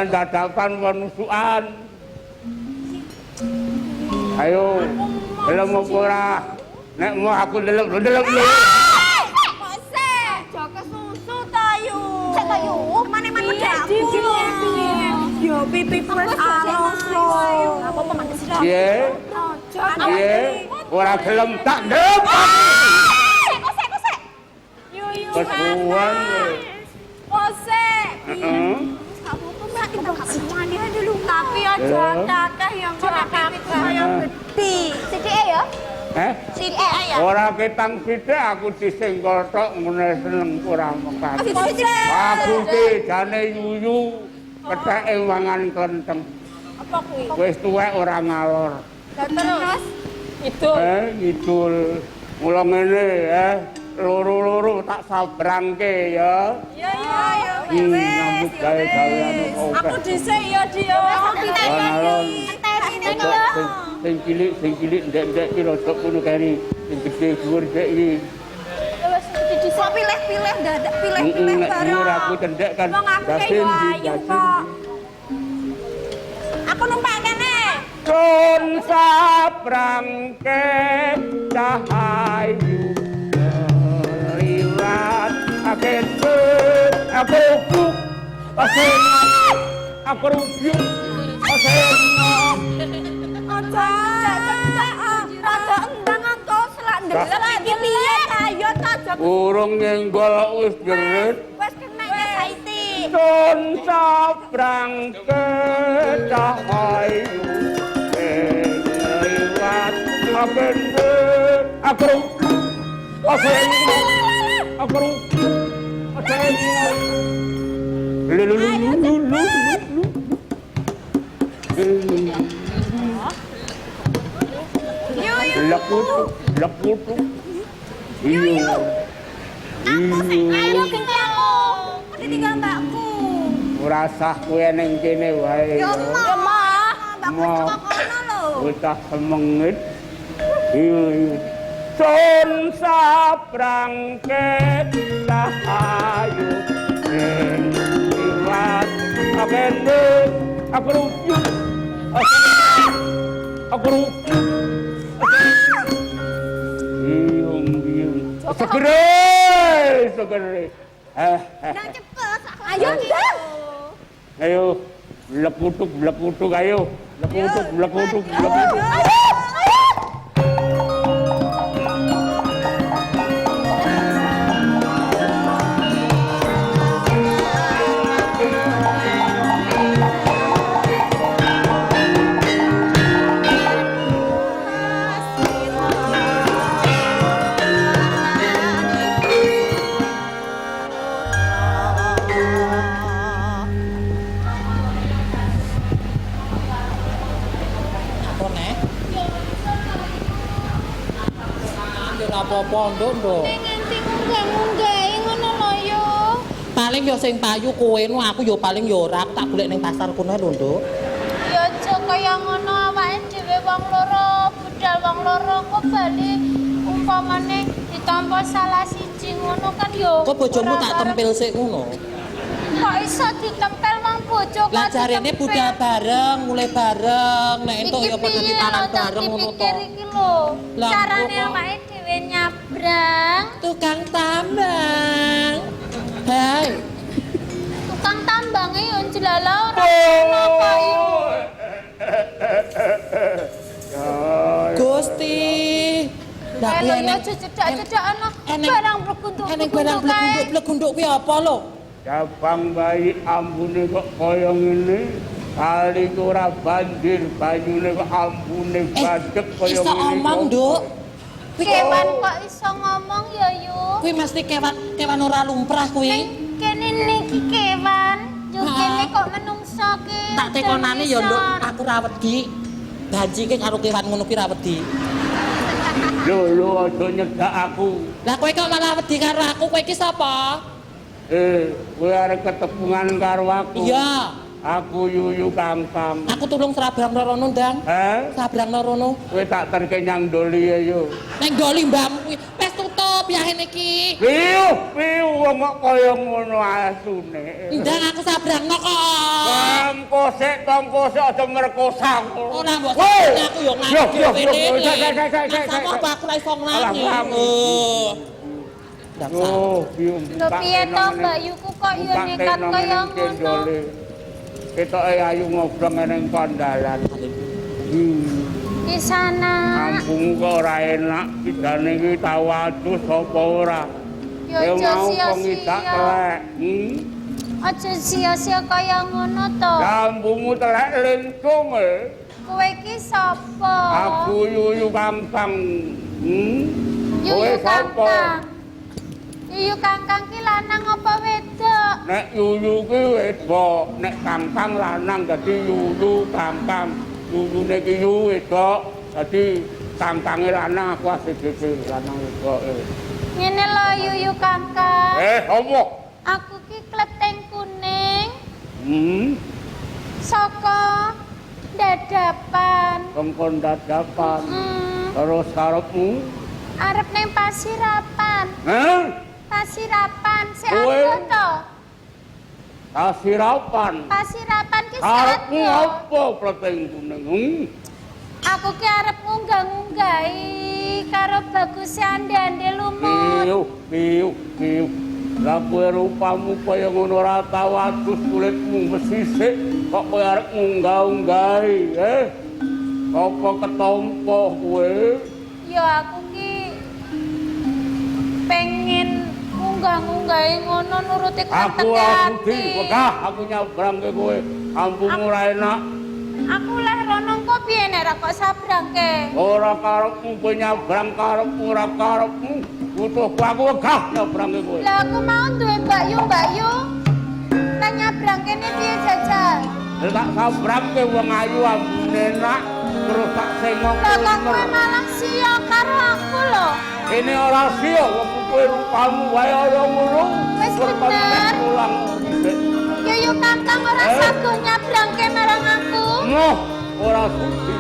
Dadapan penusukan. Ayo, gelem apa ora? Nek mau aku delok. Mose, jaga susu tayu. Cek tayu, mana-mana aku. Yo pipi wis alus lho. Apa pemantes ora? Piye? Piye? Ora gelem tak ndep. Kosek. Yo. Kesuwen. Mose. Heeh. Tapi aja kakak yang kakak yang gede. Sidike ya? Sidike ya. Ora ketang sithik aku disenggol tok ngene seneng ora mekan. Aku ki jane yuyu ketheke mangan klenteng. Apa kuwi? Wis tuwek ora ngalor. Terus itu. Ngidul. Mula ngene loro-loro tak sabrangke ya. Ya. Nyambut gawe-gawean Aku dhisik ya, Dio. Alon. Sing cilik ndek-ndek ki rodok ngono kari. Sing gedhe dhuwur dhek iki. Kok pilih-pilih dadak pilih-pilih Nek dhuwur aku cendek kan. Wong aku ki yo ayu kok. Aku numpak kene. Sun sabrangke cahayu liwat aketu aku aku rujuk Aja rada endang aku selak ndelok iki piye ayo ta urung nyenggol wis jerit wis kena saiti. sun sabrangke cahayu liwat aketu aku Lekutu. Iyo. Aku sing ayo genti aku. Kok ditinggal mbakku. Ora sah kowe ning kene wae. Ya mah, mbakku kok kono lho. Bocah semengit. Iyo. Sun sabrangke cahayu liwat akene aku rujuk segere Nang cepet. Ayo ndang. ayo lekutuk ayo lekutuk apa-apa nduk. Nganti munggah ngono lho yo. Paling yo sing payu kowe nu aku yo paling yo ora tak golek ning pasar kono lho nduk. Ya aja kaya ngono awake dhewe wong loro, budal wong loro kok bali umpamane ditampa salah siji ngono kan yo. Kok bojomu tak tempel sik ngono. Kok iso ditempel wong bojo kok. Lah jarene budal bareng, mulai bareng, nek entuk yo padha ditalan bareng ngono to. Iki lho. Lah, Carane kok- awake dhewe nyabrang. Tukang tambang. Hai. Tukang tambange yo jelala ora ono kok yo. Gusti. Lah Lho yo enek cedak-cedak ana enek- barang blekunduk. enek barang blekunduk kuwi apa lho? Cabang bayi ambune kok kaya ngene. Kali ora banjir banyune kok ambune badhek kaya Iso ngene. omong, Nduk. Kuwi Kewan kok iso ngomong ya yu. kuwi mesti kewan ora lumrah kuwi. Kene niki kewan, yo Ha. kene kok menungso ki. Tak tekonane ya, Nduk, aku ra wedi. Janjike karo kewan ngono kuwi ra wedi. Lho aja nyedak aku. Lah kowe kok malah wedi karo aku? Kowe iki sapa? Kowe arep ketepungan karo aku. Iya, Aku yuyu Kangkang. aku tulung Sabrang rono, Ndang. Sabrang rono. Kowe tak terke nyang doli ya yo. Ning doli mbahmu kuwi wis tutup. piyahe niki. Piu wong kok kaya ngono asune. Ndang aku sabrang kok. Tongko sik aja merkosa. Ora mbok sabrang aku yo nganti dhewe. Apa aku ra iso nglani. Oh. Ndang Piu. Lho piye to Mbak Yuku kok yo nekat kaya ngono? Ketoke ayu ngobrol ning pandalan. Di sana. Kampung kok ora enak, bidane iki tau adus apa ora. Yo aja sia-sia. Aja sia-sia kaya ngono to. Kampungmu telek lentung e. Kowe iki sapa? Aku Yuyu Kangkang. Yuyu Kangkang. Yuyu Kangkang ki lanang apa wedok? Nek Yuyu ki wedok, nek Kangkang lanang dadi Yuyu Kangkang. Yuyune ki Yuyu wedok, dadi Kangkange lanang aku asik-asik lanang wedok. Ngene lho Yuyu Kangkang. Apa? Aku ki Kleteng Kuning. Saka Dadapan. Kongkon dadapan. Terus karepmu? Arep ning Pasirapan. Hah? Pasirapan si Kowe? aku to. Pasirapan. Pasirapan ki si Karepmu aku. apa Kleteng Kuning? Aku ki arep ngunggah-ngunggahi karo Bagus Ande-ande lumut. Piu. Lah kowe rupamu kaya ngono ora tau adus kulitmu mesisik kok kowe arep ngunggah-unggahi, Apa ketompo kowe? Ya aku ki pengen ngunggah-ngunggahi ngono nuruti Aku ketek ora ati. sudi, wegah aku nyabrangke kowe. Kampungmu ora enak. Aku leh rono kok piye nek ra kok sabrangke. Ora karepmu kowe nyabrang karepmu ora karepmu. Butuhku aku wegah nyabrangke kowe. Lah aku mau duwe Mbak Yu. Lah nyabrang kene piye jajal? Lah tak sabrangke wong ayu ambune enak terus tak sengok. Lah kok kowe malah sia karo aku lho. Ini ora sia wong kowe rupamu wae ora ngono. Wis bener. Ulang. Yuyu Kangkang ora sago nyabrangke marang aku. Noh, ora sudi.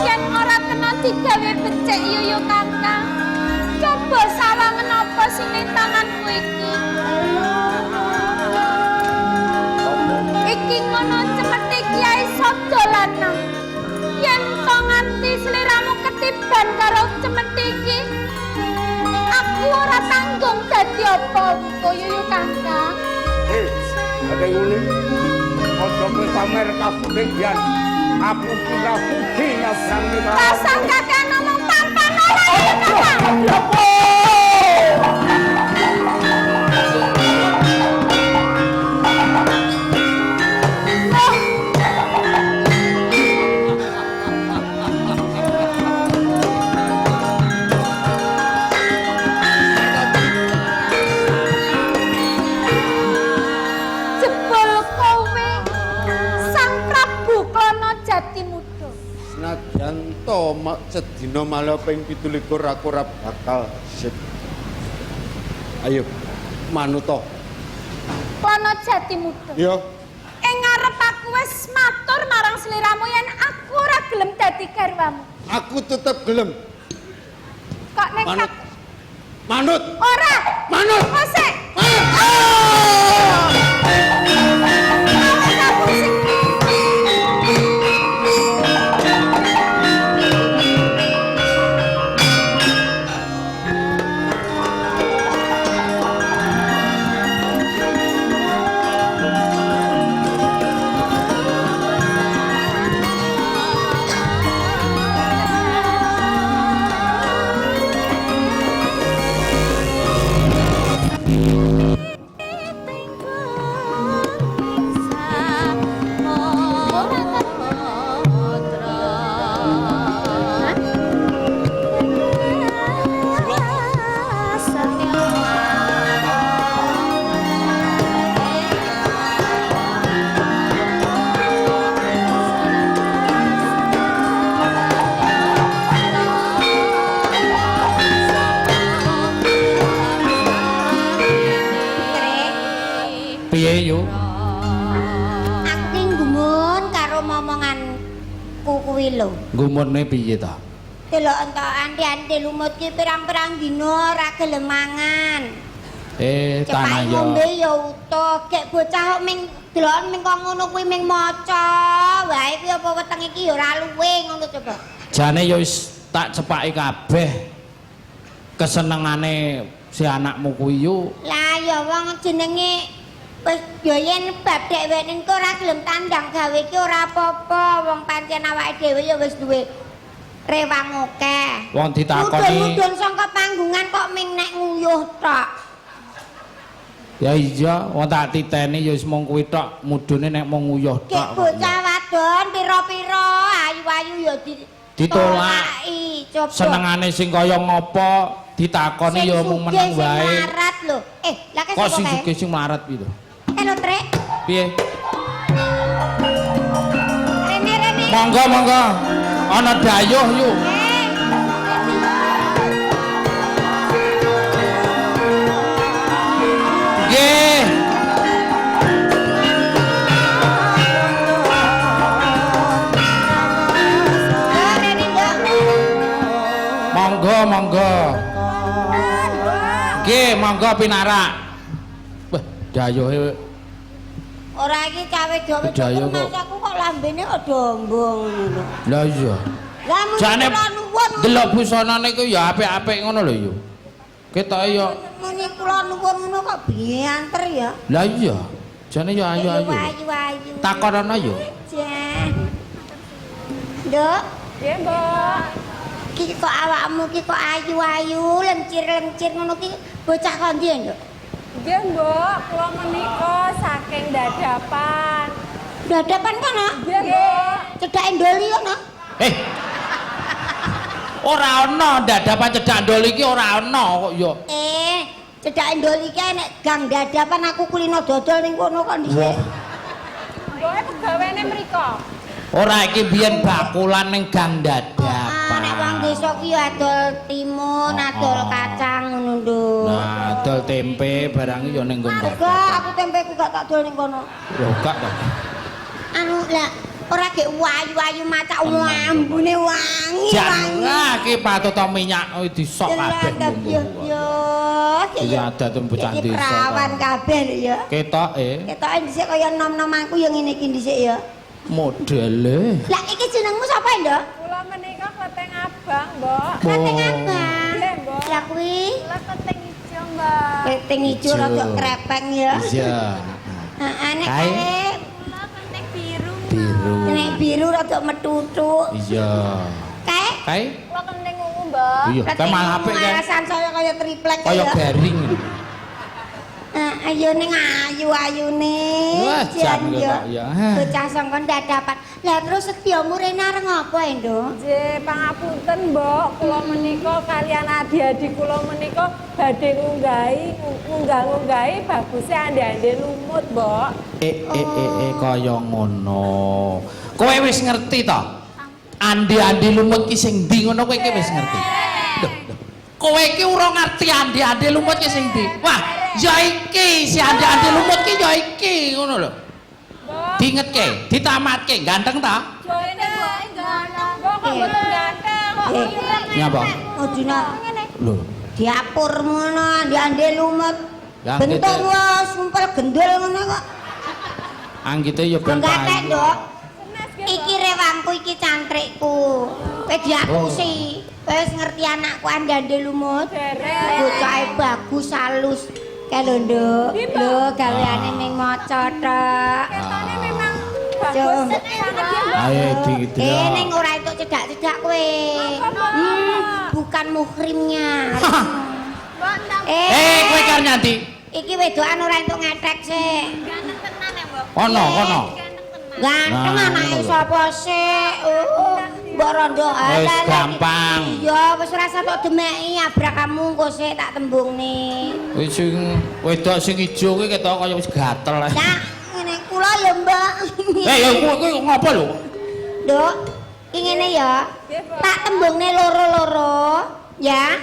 Yen ora kena digawe becik Yuyu Kangkang. Coba sawangen apa sing ning tanganku iki. Iki ngono cemeti Kiai Sabda lanang. Yen to nganti sliramu ketiban karo cemeti iki, aku ora tanggung dadi apa-apa Yuyu Kangkang. Ada ngene. Ojo kowe pamer kasudian. Aku kira suci nyabrang di Pasang kakek ngomong pampan ora Yuyu Kangkang. Jebul kowe Sang Prabu Klana Jatimuda. Senajan to sedina malah ping 17 aku ora bakal sip. Ayo manuta. Klana Jatimuda. Yo. Ing ngarep aku wis matur marang sliramu yen aku ora gelem dadi garwamu. Aku tetep gelem. Kok nek Manut. Manut. ora Manut. Kosek. Piye yo? Aku ki gumun karo momonganku kuwi lho. Gumune piye ta? delok entuk andi-andi lumut ki pirang-pirang dina ora gelem mangan. Tanah Cepat ya. ngombe ya utuh, gek bocah kok ming delok ming kok ngono kuwi ming maca. Wae kuwi apa weteng iki ya ora luwe ngono coba. Jane ya wis tak cepaki kabeh kesenengane si anakmu kuwi yo. Lah ya wong jenenge wis ya yen bab dheweke engko ora gelem tandang gawe iki ora apa-apa, wong pancen awake dhewe ya wis duwe rewang akeh. Wong ditakoni. Mudun saka panggungan kok ming nek nguyuh tok. Ya iya, wong tak titeni ya wis mung kuwi tok, mudune nek mung nguyuh tok. Kek bocah wadon pira-pira ayu-ayu ya ditolaki. Coba. Senengane sing kaya ngopo ditakoni ya mung meneng wae. Sing marat lho. Lah Kok sing sugih sing melarat piye to? Lho, Trek. Piye? Rene. Monggo monggo. Ana dayuh yuk. Nggih. Monggo monggo. Nggih, monggo pinarak. Wah, dayuhe Ora iki cawe dawa Bedaya kok. aku kok lambene kok dombong ngono. Lah iya. Lah mung Jane kula nuwun. delok busanane ku ya apik-apik ngono lho yo. Ketoke yo. Muni kula nuwun ngono kok bianter ya. Lah iya. Jane yo ayu-ayu. Ayu-ayu. Takonono yo. Jan. Nduk, Nggih, Mbok. ki kok awakmu ki kok ayu-ayu, lencir-lencir ngono ki bocah kok ndi, Nduk? Nggih, Mbok, kula menika saking dadapan. Dadapan kono? Nggih, Mbok. Cedhake ndoli kono. Ora ana dadapan cedak ndol iki ora ana kok yo. Cedhake ndoli ki nek gang dadapan aku kulino dodol ning kono kok ndi. Wah, Mboke pegawene mriko. ora iki biyen bakulan ning gang Nek wong dadapan. desa ki adol timun, adol kacang ngono, Nduk. Nah, dol tempe barang yo ning nggon Enggak, dadak. aku tempeku gak tak dol ning kono. Lho gak to. Anu lah, ora gek wayu-wayu macak ambune wangi. Jangan ki patut minyak disok kabeh. Yo yo. Iya ada tuh bocah Iki desa. perawan kabeh lho ya. Ketoke Ketoke dhisik kaya nom-nom aku yang ngene iki dhisik ya. modele. Lah iki jenengmu sapa, Nduk? Kula menika Kleteng Abang, Mbok. Kleteng Abang. Nggih, Mbok. Lah kuwi Kula Kleteng Ijo, Mbak. Kleteng ijo rada krepeng ya. Iya. Heeh, nek Kae. kae Kula Kleteng Biru. Biru. nek biru rada metutuk. Iya. Kae Kae? Kula Kleteng Ungu, Mbak. Iya, kae malah apik kan. Alasan saya kaya triplek Kaya garing. Ayo ning ayu-ayune. Wah, jan kok ya. Bocah sangkon dadapan. Lah terus setiamu rene areng apa, Nduk? Nggih, pangapunten, Mbok. Kula menika kalian adi-adi kula menika badhe ngunggah-ngunggahi baguse ande-ande lumut, Mbok. Kaya ngono. Kowe wis ngerti to? Andi-andi lumut ki sing ndi ngono kowe iki wis ngerti. Lho, kowe iki ora ngerti andi-andi lumut ki sing ndi. Wah, ya iki si andi-andi lumut ki ya iki ngono lho. Diingetke, ditamatke, ganteng ta? Jane wae ganteng, Mbok. Kok mboten ganteng. Nyapa? Odina Lho, diapur ngono andi-andi lumut. Lah, Bentuk gitu. wah sumpel gendel ngono kok. anggite ya ben Enggak payu. Nduk. Iki rewangku iki cantrikku. Kowe diapusi. Kowe wis ngerti anakku andi-andi lumut. Bocahe bagus halus. Kae lho, Nduk. Lho, gaweane ning maca tok. Ketane memang Jom. bagus sangat ya, Mbok. Ayo didelok. Ning ora entuk cedak-cedak kowe. Bukan muhrimnya. Mbok ndang Kowe kar nyanti. Iki wedokan ora entuk ngetek sik. ganteng tenan ya, Mbok. Kono. Ganteng tenan. Ganteng Nah, anake ngono lho. sapa sik? Mbok rondo Wis gampang. Iya, wis rasa tok demeki abrak kamu engko sik tak tembungne. Wis sing wedok sing ijo kuwi ketok kaya wis gatel. Nah, ngene kula ya, Mbak. Ya kowe ngopo lho? Nduk, iki ngene ya. Tak tembungne loro-loro, ya.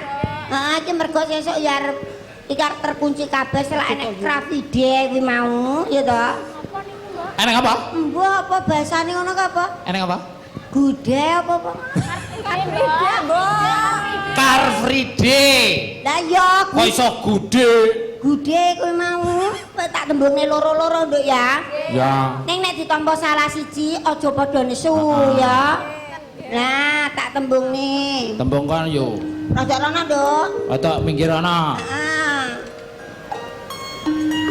Heeh, iki mergo sesuk ya arep iki arep terkunci kabeh selak enek Kravide kuwi mau, ya to. Eneng apa? Mbok apa bahasane ngono ka apa? Eneng apa? Gude apa apa? Car Free Day. Lah ya Kok iso gude? gude kowe mau tak tembungne loro-loro nduk ya. Ya. Ning nek ditampa salah siji aja padha nesu ya. Nah, tak tembungne. Tembung kan yo. Rada rono nduk. Atau minggir ana. Heeh.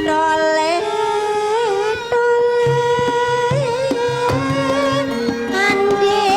Tole tole andi andi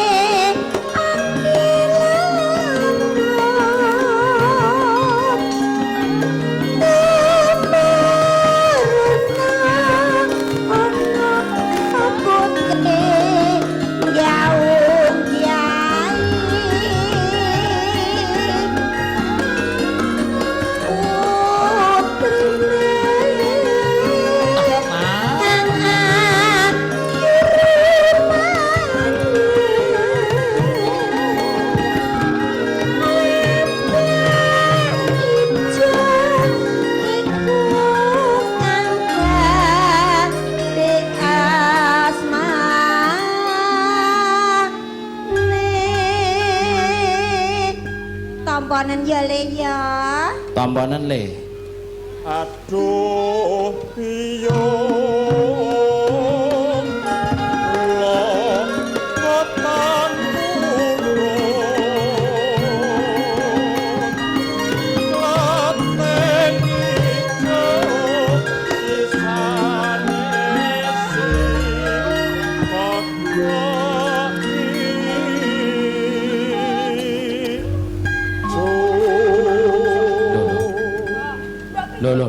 Tamponan ya le ya. Tambahan le. Aduh piyong kula ketan Lateng ijo sisane Lho.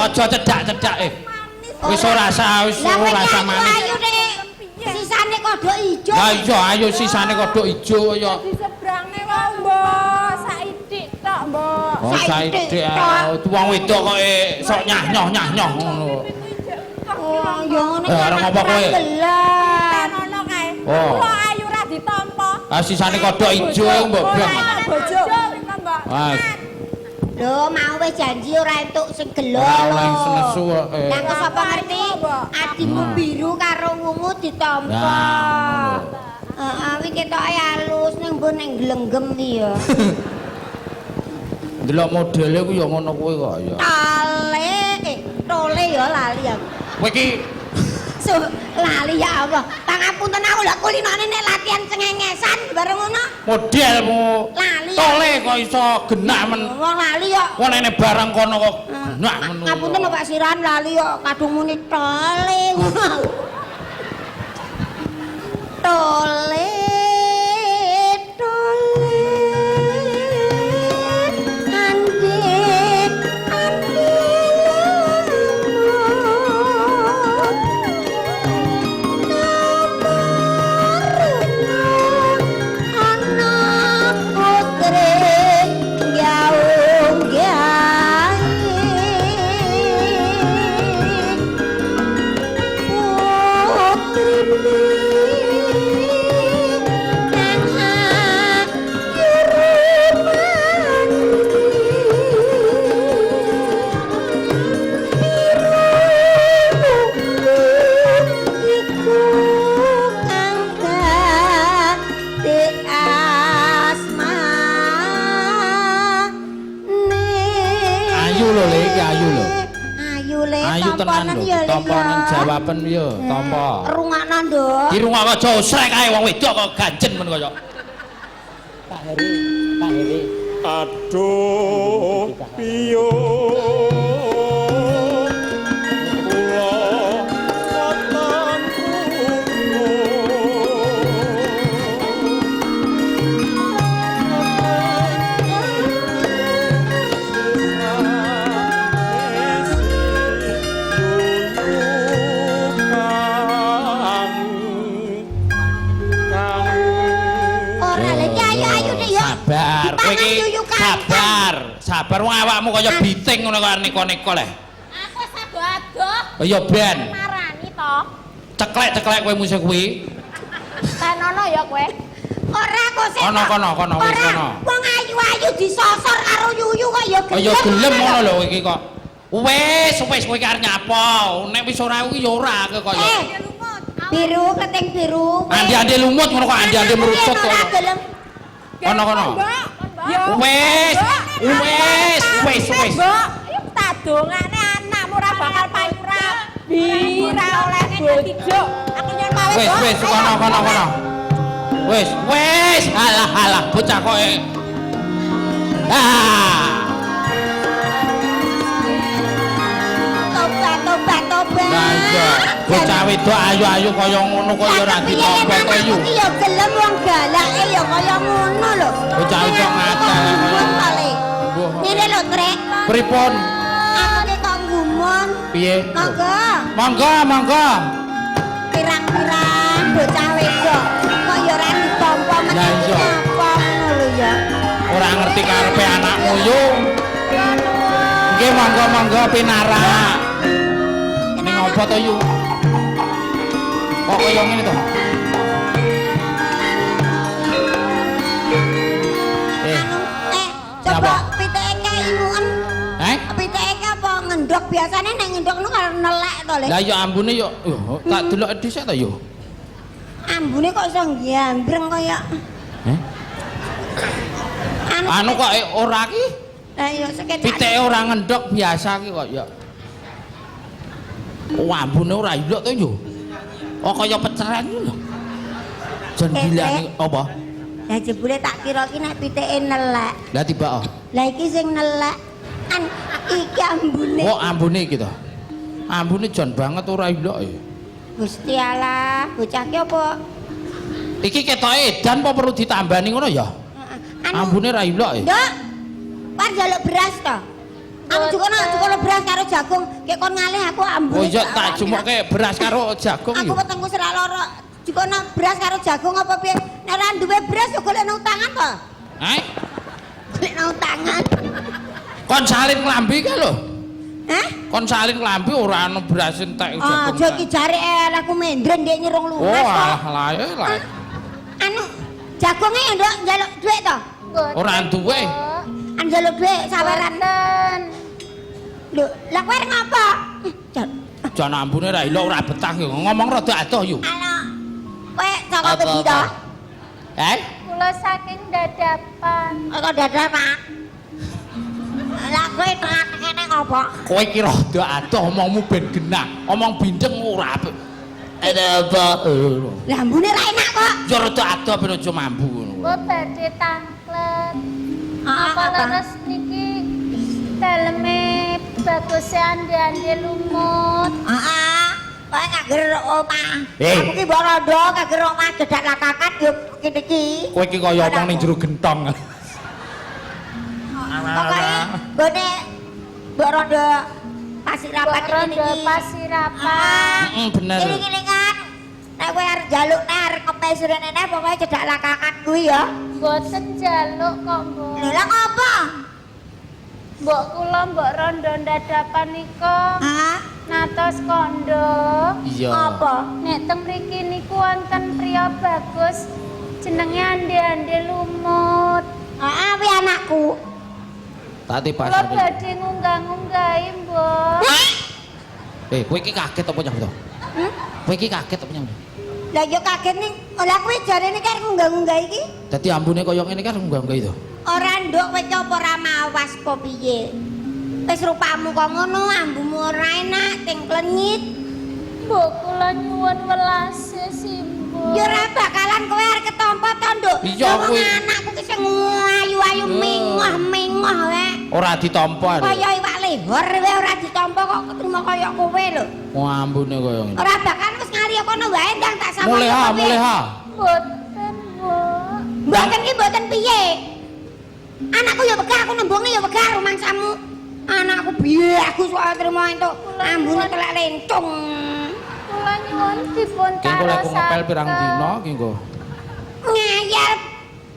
Aja cedak-cedak Wis ora wis ora manis. Ayo Dik. Sisane kodhok ijo. Lah iya ayo sisane kodhok ijo ya. Di sebrangne wae, Mbok. Saidik tok, Mbok. Oh saiki wong wedok kok sok nyah-nyoh ngono. Oh, yo ngene. Arep ngopo kowe? Gelan. Ngono kae. Oh. Kula ayu ra ditampa. Ah sisane kodhok ijo mbok bang. Bojo, Mbok. Ah, Lho, mau wis janji ora entuk sing gelo. ora oleh nesu kok. Lah kok sapa ngerti? Adimu biru karo wungu ditampa. Ya. Heeh, wi ketoke halus ning mbon ning glenggem iki ya. Delok modele ku ya ngono kuwi kok ya. Tole ya lali aku. Kowe iki Lali ya Allah. Pangapunten aku lho kulinane nek latihan cengengesan bareng ngono. modelmu Lali. tole kok iso genak men. Wong lali kok. Wong ene barang kono kok genak ngono. Ngapunten lho Pak Siran lali kok kadung muni tole ngono. Tole tole andi andi anak putri gaung gae Ayu lho Le iki ayu lho. Ayu le Ayu tenan lho. Tamponan jawaban yo tampa. Rungokno nduk. Dirungokno aja osrek ae wong wedok kok ganjen men kaya. Pak Heri. Aduh piyong kula ketan Ora lagi ayu Dik ya. Sabar, kowe iki Dipanganyuyukan. sabar. Sabar wong awakmu kaya biting ngono kaya neko-neko le. Aku wis ado-ado Kaya ben. marani to. Ceklek-ceklek kowe musik kuwi. Tenono ya kowe. Ora kok sik. Kono, wis kono. Wong ayu-ayu disosor karo yuyu kok ya Kaya gelem ngono lho iki kok. Wis kowe iki arep nyapa. Nek wis ora kuwi ya ora kaya. Biru, keting biru. Andi-andi lumut ngono kok andi-andi merucut kok. Kono. Wes. Tak dongane anakmu ora bakal payurap. Ora oleh bojo. Aku nyen mawe. Wes, kono. Wes. Halah, bocah kok. Tobat. Lah iya, bocah wedok ayu-ayu kaya ngono kok ya ora ditompo kok yu. Iki ya gelem wong galake ya kaya ngono lho. Bocah wedok ngatel. Ngene lho, Trek. Pripun? Aku ki kok gumun. Piye? Monggo. Pirang-pirang bocah wedok kok ya ora ditompo Lah iya. apa ngono lho ya. Ora ngerti karepe anakmu yu. Nggih monggo pinarak. Ning apa to yu? Kok kaya ngene to? Coba piteke imuken. Piteke apa ngendok biasane nek ngendok nu karo nelek to, Le. Lah ya ambune yo tak delok dhisik to yo. Ambune kok iso ngambreng kaya. Anu kok ora ki? Lah ya sekedhik. Piteke ora ngendok biasa ki kok ya. Ambune ora ilok to yo. Oh kaya peceren lho. Jan gilane apa? Lah jebule tak kira ki nek piteke nelek. Lah tiba. Lah iki sing nelek iki ambune. Oh ambune iki to. Ambune jan banget ora ilok e. Gusti Allah, bocah ki apa? Iki ketoke edan apa perlu ditambani ngono ya? Ambune ra ilok e. Nduk. Pan njaluk beras to. Aku jukono beras karo jagung, kek kon ngalih aku ambune. Oh iya tak jumokke beras karo jagung Aku yo. wetengku serak loro. Jukono beras karo jagung apa piye? Nek ora duwe beras yo golek nang tangan to. Hah? Golek nang tangan. Kon salin klambi ka lho. Hah? Kon salin klambi ora ana beras entek jagung. Aja iki jare aku mendren ndek nyirung Oh lunas kok. alah lah. Anu jagunge yo nduk njaluk dhuwit to. Ora duwe. Njaluk dhuwit saweran. Lho, lah kowe ngapa? Jan ambune ra ilok ora betah yo. Ngomong rada adoh yo. Ala. Kowe saka kendi to? Kula saking dadapan. Kok dadar, Pak? Lah kowe tekan kene ngopo? Kowe iki rada adoh omongmu ben genah. Omong bindeng ora apik. Ada apa? Lah ambune ra enak kok. Yo rada adoh ben aja mambu ngono. Kok badhe tangklet. Apa Apa? leres niki daleme bagus ande lumut. Heeh. Kowe gak gerok omah. Hei. Aku ki mbok rondo gak gerok omah jedak lakakan yo kene iki. Kowe iki kaya omong ning jero gentong. Pokoke gone mbok rondo pasirapan Rondo iki. pasirapan. Bener. Ini kan. Nek kowe arep njaluk nek arep kepes rene pokoke jedak lakakan kuwi ya. Mboten njaluk kok, Mbok. Lho lah ngopo? Mbok kula mbok rondo dadapan nika. Hah? Natos kondo. Iya. Apa? Nek teng mriki niku wonten priya bagus jenenge ande lumut. Heeh, kuwi anakku. Tadi pas. Kula badhe ngunggah-ngunggahi, Mbok. Kowe iki kaget apa nyampe to? Kowe iki kaget apa nyampe? Lah yo kaget ning, lah kuwi jarene kan ngunggah-ngunggah iki. Dadi ambune kaya ngene kan enggak itu. Ora nduk kowe apa ora mawas apa piye? Wis rupamu kok ngono, ambumu ora enak, ting klenyit. Mbok kula nyuwun welase sih, Mbok. Ya ora bakalan kowe arep ketompo to, Nduk. Iya, kuwi. Anakku ki sing ayu-ayu mingah-mingah wae. Ora ditampa. Kaya iwak lehor wae ora ditampa kok ketrima kaya kowe lho. Wah ambune kaya ngene. Ora bakal wis ngaliyo kono wae ndang tak sama. Mulai ha. Mboten, Mbok. Mboten ki mboten piye? Anakku ya wegah, aku nembunge ya wegah rumangsamu. Anakku piye aku soal trimo entuk ambune telek lencung. Kula nyuwun dipun Ki engko lek ngepel karaosaken. pirang dina ki engko. Ngayal.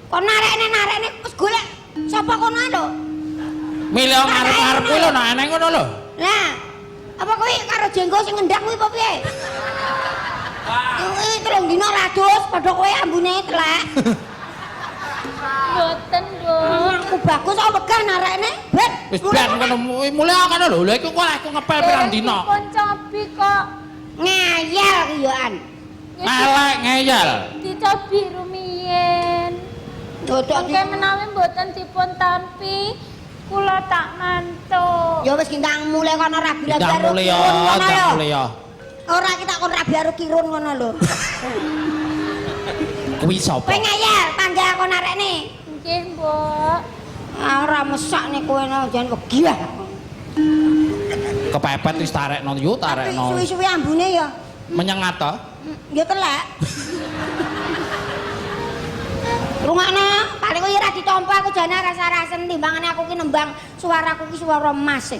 Kok narekne wis golek sapa kono lho? Milih ngarep-ngarep kuwi lho nek eneng ngono lho. Lah, apa kowe karo jenggo sing ngendang kuwi apa piye? Telung dina rados padha kowe ambune telek. Mboten, Mbok. Aku bagus kok wegah narekne. Bet. Wis ben ngono mulih ngono lho. Lha iku kok ngepel pirang dina. Dipun cobi kok. Ngayal ki yo an. Elek ngeyel. Dicobi rumiyin. Mungkin menawi mboten dipun tampi, kula tak mantuk. Ya wis gintang mulai kono rabi-rabi Ndang karo mulya, kirun ngono ndang ya. mulya. Ora kita kon rabi karo kirun ngono lho. Kuwi sapa? Kowe ngeyel panggil kon arekne. Nggih, Mbok. Ora mesak nek kowe jan wedi ah. Kepepet wis tarekno yo, tarekno. Suwi-suwi ambune ya. Menyengat to? Ya telek. Rungokno, paling kowe ora ditampa aku jane rasa-rasen timbangane aku ki nembang suaraku ki suara emas e.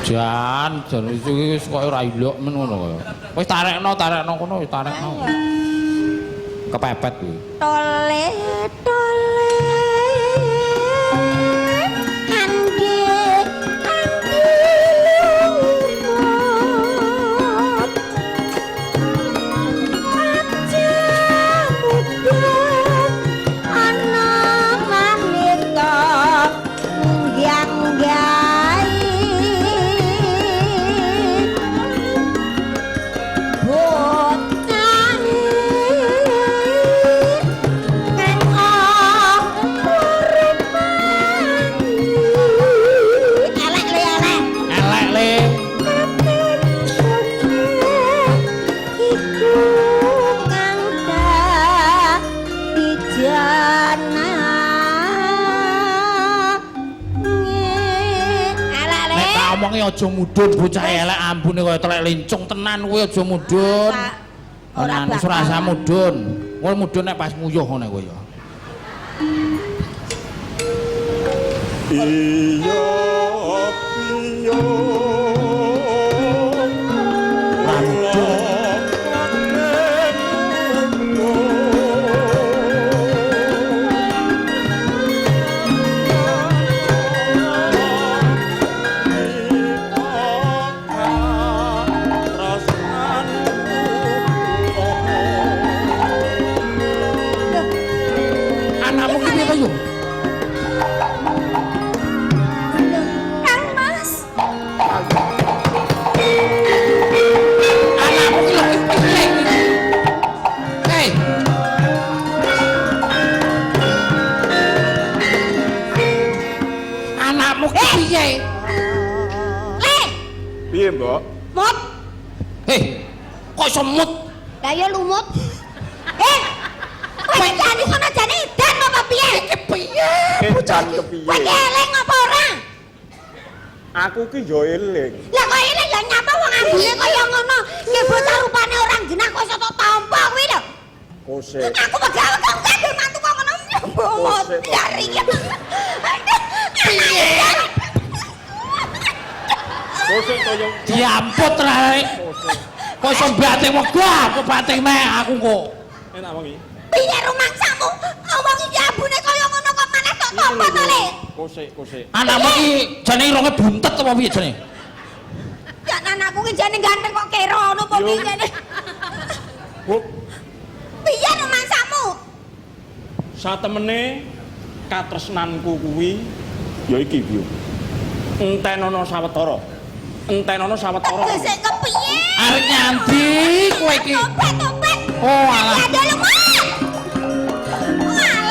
Jan iki wis koyo ora ilok men ngono kaya. Wis tarekno kono wis tarekno. Kepepet kuwi. Tole tole andi lumut aja mudhun ana maneka ngyang-ngyai Elek le. Nek tak omongi aja mudhun bocah elek ambune kaya telek lincung tenan kuwi aja mudhun. Ora Ora rasa mudhun. Kowe mudhun nek pas nguyuh ngene kowe ya. Iya piyo Anakmu ki piye to yo? Kang Mas. Anakmu ki lho piye iki? Hei. Anakmu ki piye? piye mbok Mut. Hei. Kok semut? Lah ya lumut. Kowe jane kono jane edan apa piye? Iki piye? edan Kowe kepiye eling apa ora? aku ki yo eling Lah kok ini ya nyapa wong ambune kaya ngono. Ki bocah rupane orang genah kok iso tok tampa kuwi lho. kose Aku pegawe kok kabeh mantu kok ngono nyomot dari ya. Piye? kose kaya Diamput rae. Kok iso mbate wegah kok bating mek aku kok. enak wong iki Piye rumangsamu? Wong iki ambune kaya ngono kok malah tok tampa to le. kose Anakmu ki jane ironge buntet apa piye jane? Jan anakku ki jane ganteng kok kira ngono apa piye jane? Bu Piye rumangsamu? satemene katresnanku kuwi ya iki yo entenono sawetara Sik kepiye? Arek nyandi kowe iki. Topet. Oh alah. Ada lumut.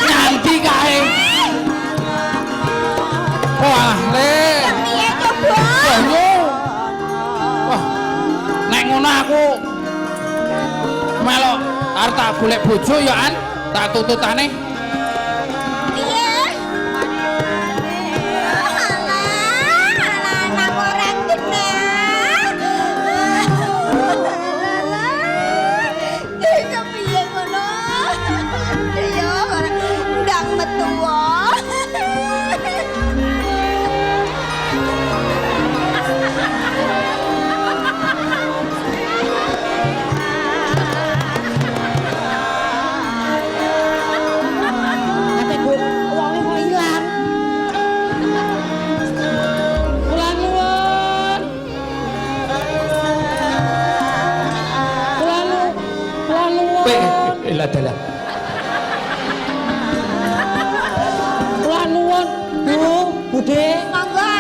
Nyandi kae. Oh alah le. Piye coba? Banyu. Wah. Nek ngono aku melok arep tak golek bojo ya an, tak tututane. Piye? Alah, anak orang genah. Iki piye ngono? Ya ora ndang metu wae. Ate Bu, wonge kok ilang. Kula nuwun. Kula nuwun. Lah dalah. Kula nuwun, Bu, Budhe. Monggo.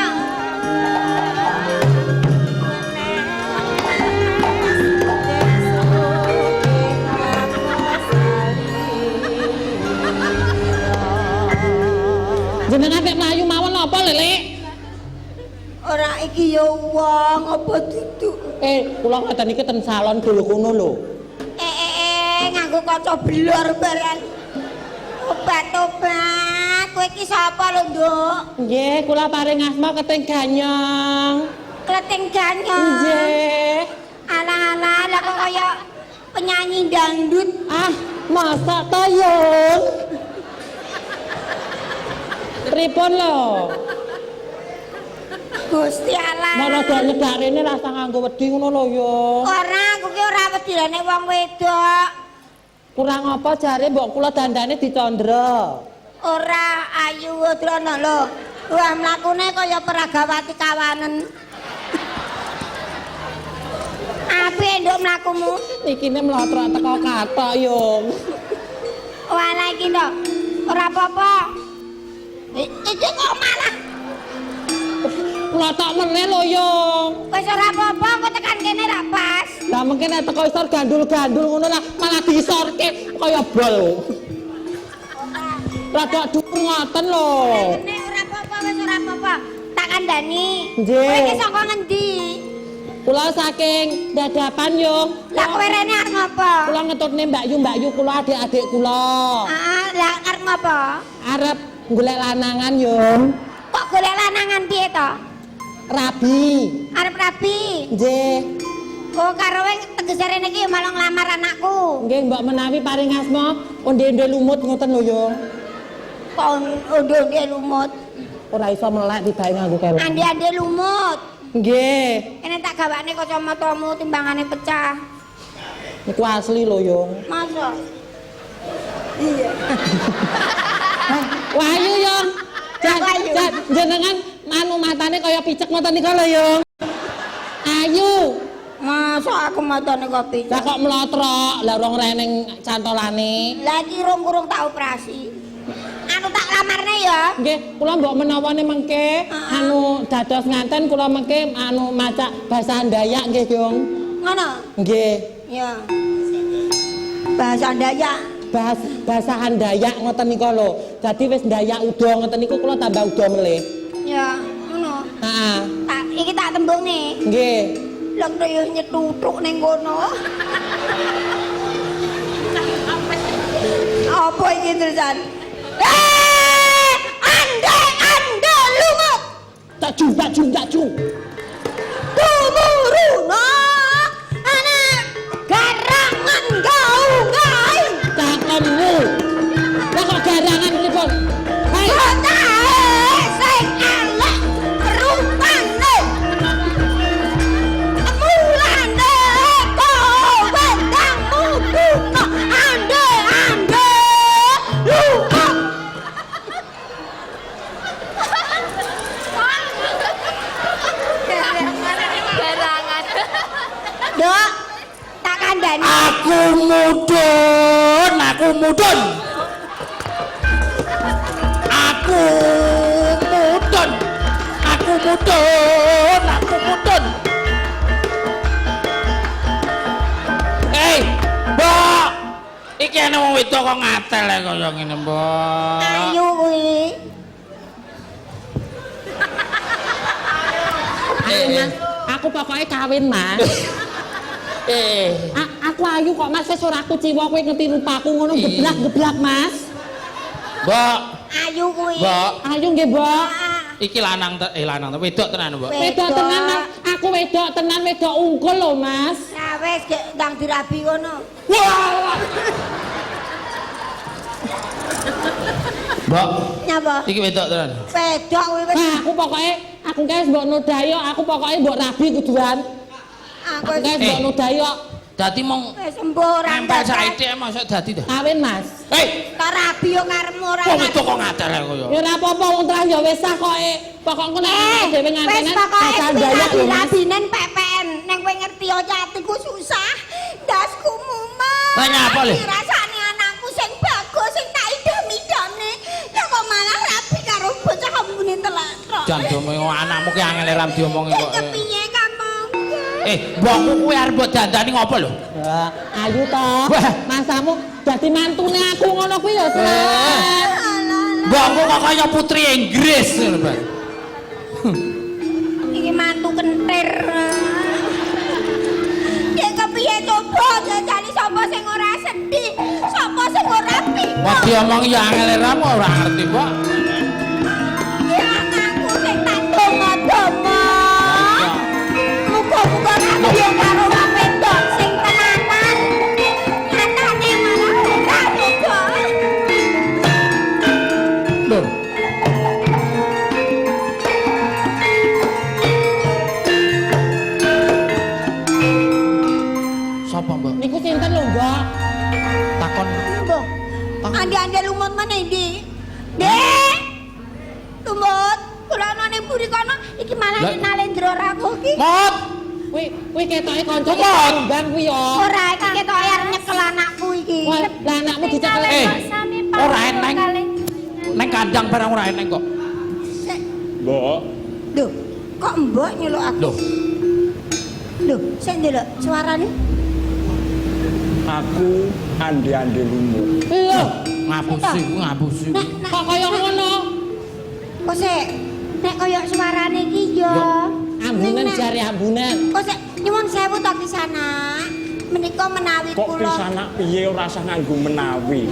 iki ya wong apa duduk. Kula ngoten iki ten salon dulu kono lho. Nganggo kaca blor barang. Obat-obat, kowe iki sapa lho, Nduk? Nggih, kula paring asma Kleting Ganyong. Kleting Ganyong. Nggih. Alah-alah, lah kok kaya penyanyi dangdut. Ah, masa to, Yung? Pripun lho? Gusti Allah. Mana dak nyedak rene rasa nganggo wedi ngono lho, Yung. Ora, aku ki ora wedine wong wedok. Kurang apa jare mbok kula dandane dicandra. Ora ayu drono lho. Wah mlakune kaya Peragawati Kawanen. Api nduk mlakumu. Ikine mlotrok teko katok, Yung. Walah iki nduk. Ora apa-apa. Iki kok malah Klotok meneh lho, Yung. wis ora apa-apa kok tekan kene ra pas. Lah mungkin nek teko isor gandul-gandul ngono lah malah disorke kaya bol. Rada dhuwur ngoten lho. Kene ora apa-apa wis ora apa-apa. Tak kandhani. Nggih. Kowe iki saka ngendi? Kula saking dadapan, Yung. Lah kowe rene arep ngopo? Kula ngetutne Mbak Yu kula adik-adik kula. Heeh, lah arep ngopo? Arep golek lanangan, Yung. Kok golek lanangan piye to? Rabi. Arep rabi. Nggih. Oh karo wing tegese rene iki malah nglamar anakku. Nggih, mbok menawi paring asma onde-onde lumut ngoten lho, Yung. Kok onde-onde lumut. Ora iso melek dibae nganggo karo. Ande-ande lumut. Nggih. Kene tak gawane kacamatamu timbangane pecah. Niku asli lho, Yung. Masa? Wahyu, Yung. Wahyu. Jenengan anu matane kaya picek ngoten niku lho, Yung. Ayu. Masa aku matane kok Lah picek? kok mlotrok, lah urung reneng cantolane. Lagi rung-rung tak operasi. Anu tak lamarne ya. Nggih, kula mbok menawane mengke anu dados nganten kula mengke anu maca basa Dayak nggih, Yung. Ngono? Nggih. Ya. Bahasa Dayak. Basahan Dayak ngoten niku lho. Dadi wis Dayak udo ngoten niku kula tambah udo melih. Ya, ngono. Heeh. Tak iki tak tembungne. Nggih. Lah kaya nyetutuk ning kono. Apa iki terusan? Ande lumut. Tak ju. Tumuruna anak garangan gaung-gaung. Tak lemu. Lah kok garangan pripun? Hai. Botahe sing elek rupane. Mulane kok wendangmu bunga ande lumut. Garangan. Dok, tak kandhani. Aku mudun. Aku mudun. Mbok. Iki ana wong wedok kok ngatel kaya ngene, Mbok. Ayu kuwi. Mas, aku pokoknya kawin, Mas. Aku ayu kok, Mas. Wis ora aku ciwa kowe ngerti rupaku ngono geblak-geblak, Mas. Mbok. Ayu kuwi. Mbok. Ayu nggih, Mbok. Iki lanang wedok tenan, Mbok. Wedok tenan, Mas. Aku wedok tenan, wedok unggul lho, Mas. Nah wis ndang dirabi ngono. Wah. Mbok. Nyapa? Iki wedok tenan. Wedok kuwi wis. Nah, aku guys mbok nodai kok, aku pokoknya mbok rabi kuduan. Aku Aku guys mbok nodai kok. Dadi mong wis sembuh ora nempel saithik mosok dadi ta. Kawin, Mas. Hei, tak rabi yo ngarepmu ora. kok wedok kok ngatel kaya. Ya ora apa-apa wong terah ya wis sah kok. Pokokku nek dhewe Wis ngantenan pokoke asal Dayak lho, Mas. rabinen pepen. Nek kowe ngerti yo jatiku susah. Dasku mumet. Lah nyapa lho? Rasane anakku sing bagus sing tak idam-idamne. Ya kok malah rabi karo bocah kembune telak. Jan domeng anakmu ki angel ram diomongi kok. Kepiye kamu? Mbokku kuwi arep mbok dandani ngopo lho? Wah, ayu to. Wah. Masamu dadi mantune aku ngono kuwi ya, Mas. Mbokku kok kaya putri Inggris ngono, Pak. Iki mantuku mbok jajali sapa sing ora sedih, sapa sing ora bingung. Kok diomong ya angel ramu ora ngerti, Mbok. Ya aku sing tak donga-donga. Muga-muga aku yo karo wong wedok sing tenanan. Nyatane malah ora juga. Lho. Sapa, Mbok? Niku sinten lho, Mbak? Takon. Mbok. Ande-ande lumut meneh, Dik. Dek. Lumut, kula ana ning mburi kono iki malah Lah. Nalendra Rago iki. Mot. Kuwi ketoke kanca Kemot. bang kuwi yo. Ora iki ketoke arep nyekel anakku iki. Wah, lah anakmu dicekel. Ora eneng. Neng kandang barang ora eneng kok. Mbok, Loh, kok mbok nyeluk aku? Loh, Loh, sik ndelok suarane. aku andi-andi lumut. Lho, ngapusi, ngapusi. Nek kok kaya ngono? kok sik nek kaya suarane iki yo. Ambunan Nek- jare ambunan. Kok sik nyuwun sewu to Kisana. Menika menawi Kok kula. pisanak piye ora usah nganggo menawi.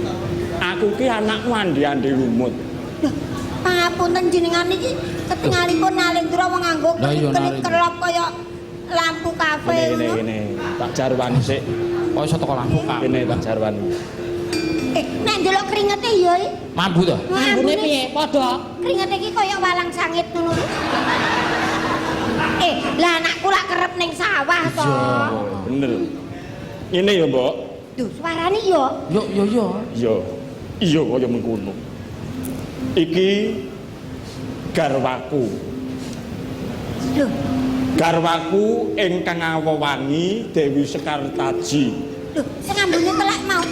Aku ki anakmu andi-andi lumut. Loh, pangapunten jenengan iki ketingalipun Nalendra wong nganggo Lah iya, kelip Nalendra. kelop kaya lampu kafe ngono. Gini, tak jarwan sik. Kok iso teko lampu kak? Gini tak jarwan. Nek ndelok keringete yo. Mambu to? Ambune piye? Padha. Keringet iki kaya walang sangit ngono. Lah anakku lak kerep ning sawah to. Bener. Ini ya, Mbok. Duh, suarane yo. Yo yo yo. Iya. Iya kaya mengkono. Iki garwaku. Loh, Garwaku ingkang awewangi Dewi Sekartaji. loh, sing ambune telak mau.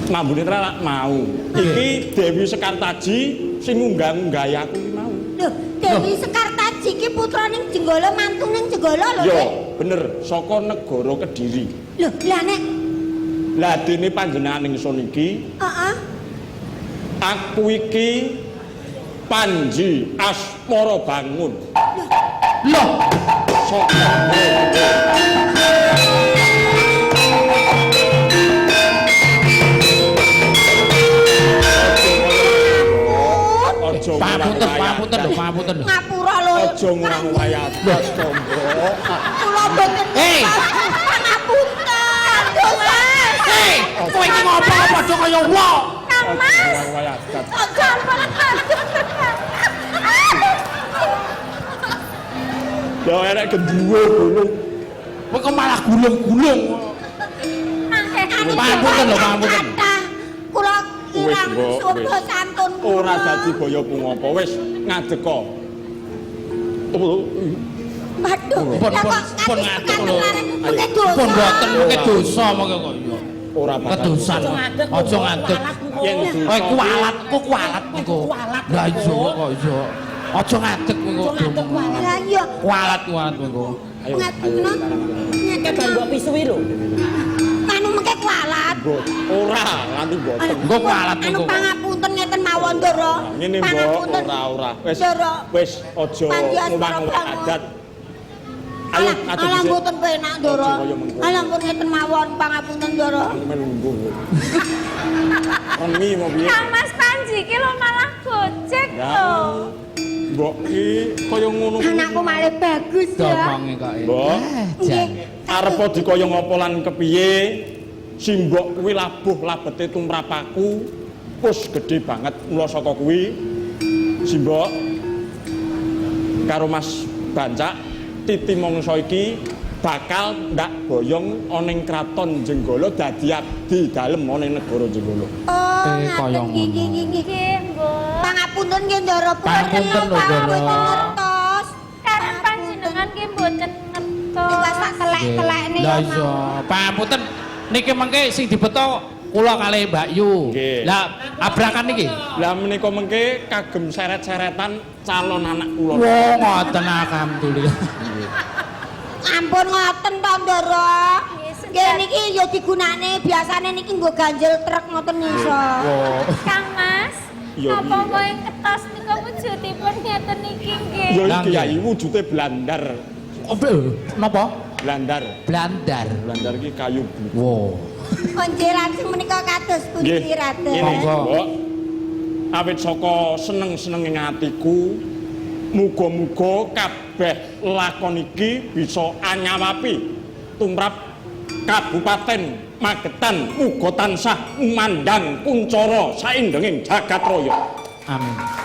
Mambune telak mau. Iki Dewi Sekartaji sing ngunggah-unggahi aku iki mau. Loh, Dewi Sekartaji iki putraning Jenggala mantuning Jenggala lho. Yo, Dik. bener, saka negara Kediri. Loh, lah nek Lah dene panjenengan ingsun iki, heeh. aku iki Panji Asmara Bangun. Loh, Saka Aja pangapunten, ngulang pangapunten lho, wayah. pangapunten lho. Ngapura lho. Aja ngulang wayah dat, Mbok. Kula boten. Hei. Pangapunten. Mas. Hei, kowe iki ngopo padha kaya wong? Aja ngulang wayah dat. Aja Ya enek genduwe bolong. Kowe kok malah gulung-gulung. Pangapunten lho, pangapunten. Kula Wis, kirang Mbok, sopo wis. santun kula. Ora dadi boyo pungapa wis ngadeka. Oh, Aduh, Pun, lah pun, kok pun kados ngatur tekan lho. kemarin mengke dosa. Pun mboten mengke dosa mengke kok iya. ora bakal. Kedusan. Aja ngadeg. Yen dosa Kowe ki- kualat, kok kualat niku. Lah iya kok iya. Aja ngadeg niku. Lah iya, Kualat kualat niku. Ayo, ngadegno. Kan mbok pisui lho. Manu mengke kualat. Mbok, ora nganti mboten. Engko kualat Anu niku. pangapunten ngeten mawon, Ndara. Ngene Mbok, Pangapunten. ora. Wis Ndara. wis aja Panji Asmara ngomong Bangun. adat. Ayo Alah, aja alah dhisik. mboten penak, Ndara. Aja kaya mengkono. Alah pun ngeten mawon pangapunten, Ndara. Melungguh. Remi mau piye? Kang Mas Panji ki lo malah gojek Ya. lho. Mbok ki kaya ngono kuwi. Anakku malah bagus ya. Domonge kok. Mbok, Nggih. arep dikaya ngapa lan kepiye? Simbok kuwi labuh labete tumrapaku. Pus gede banget mula saka kuwi. Simbok karo Mas Bancak Titi mangsa iki bakal ndak boyong ana ing kraton Jenggala dadi abdi dalem ana ing negara Jenggala. Oh, kaya ngaten nggih ngono. nggih. Mbok. Pangapunten nggih, Ndara. Pangapunten lho, Ndara. Ngertos. Karep panjenengan ki mboten ngertos. Tiwas tak telek-telekne Lah ya, iya, pangapunten niki mengke sing dibeto kula kalih Mbak Yu. Nggih. Lah abrakan niki. Lah menika mengke kagem seret-seretan calon anak kula. Wah, ngoten alhamdulillah. Ampun ngoten to, Ndara. Nggih niki ya digunakne biasane niki nggo ganjel truk ngoten iso. Wah. Kang Mas, Iya, apa iya. kowe ketos nika wujudipun ngeten iki nggih? Ya Lah, iki ya nggih. wujude blandar. Napa? blandar. Blandar. Blandar iki kayu buku. Wow. Konjeran sing menika kados pundi Raden? Ngene, Monggo. Mbok. Awit saka seneng-senenge atiku, muga-muga kabeh lakon iki bisa anyawapi tumrap Kabupaten Magetan, muga tansah umandang kuncara saindenging jagat raya. Amin.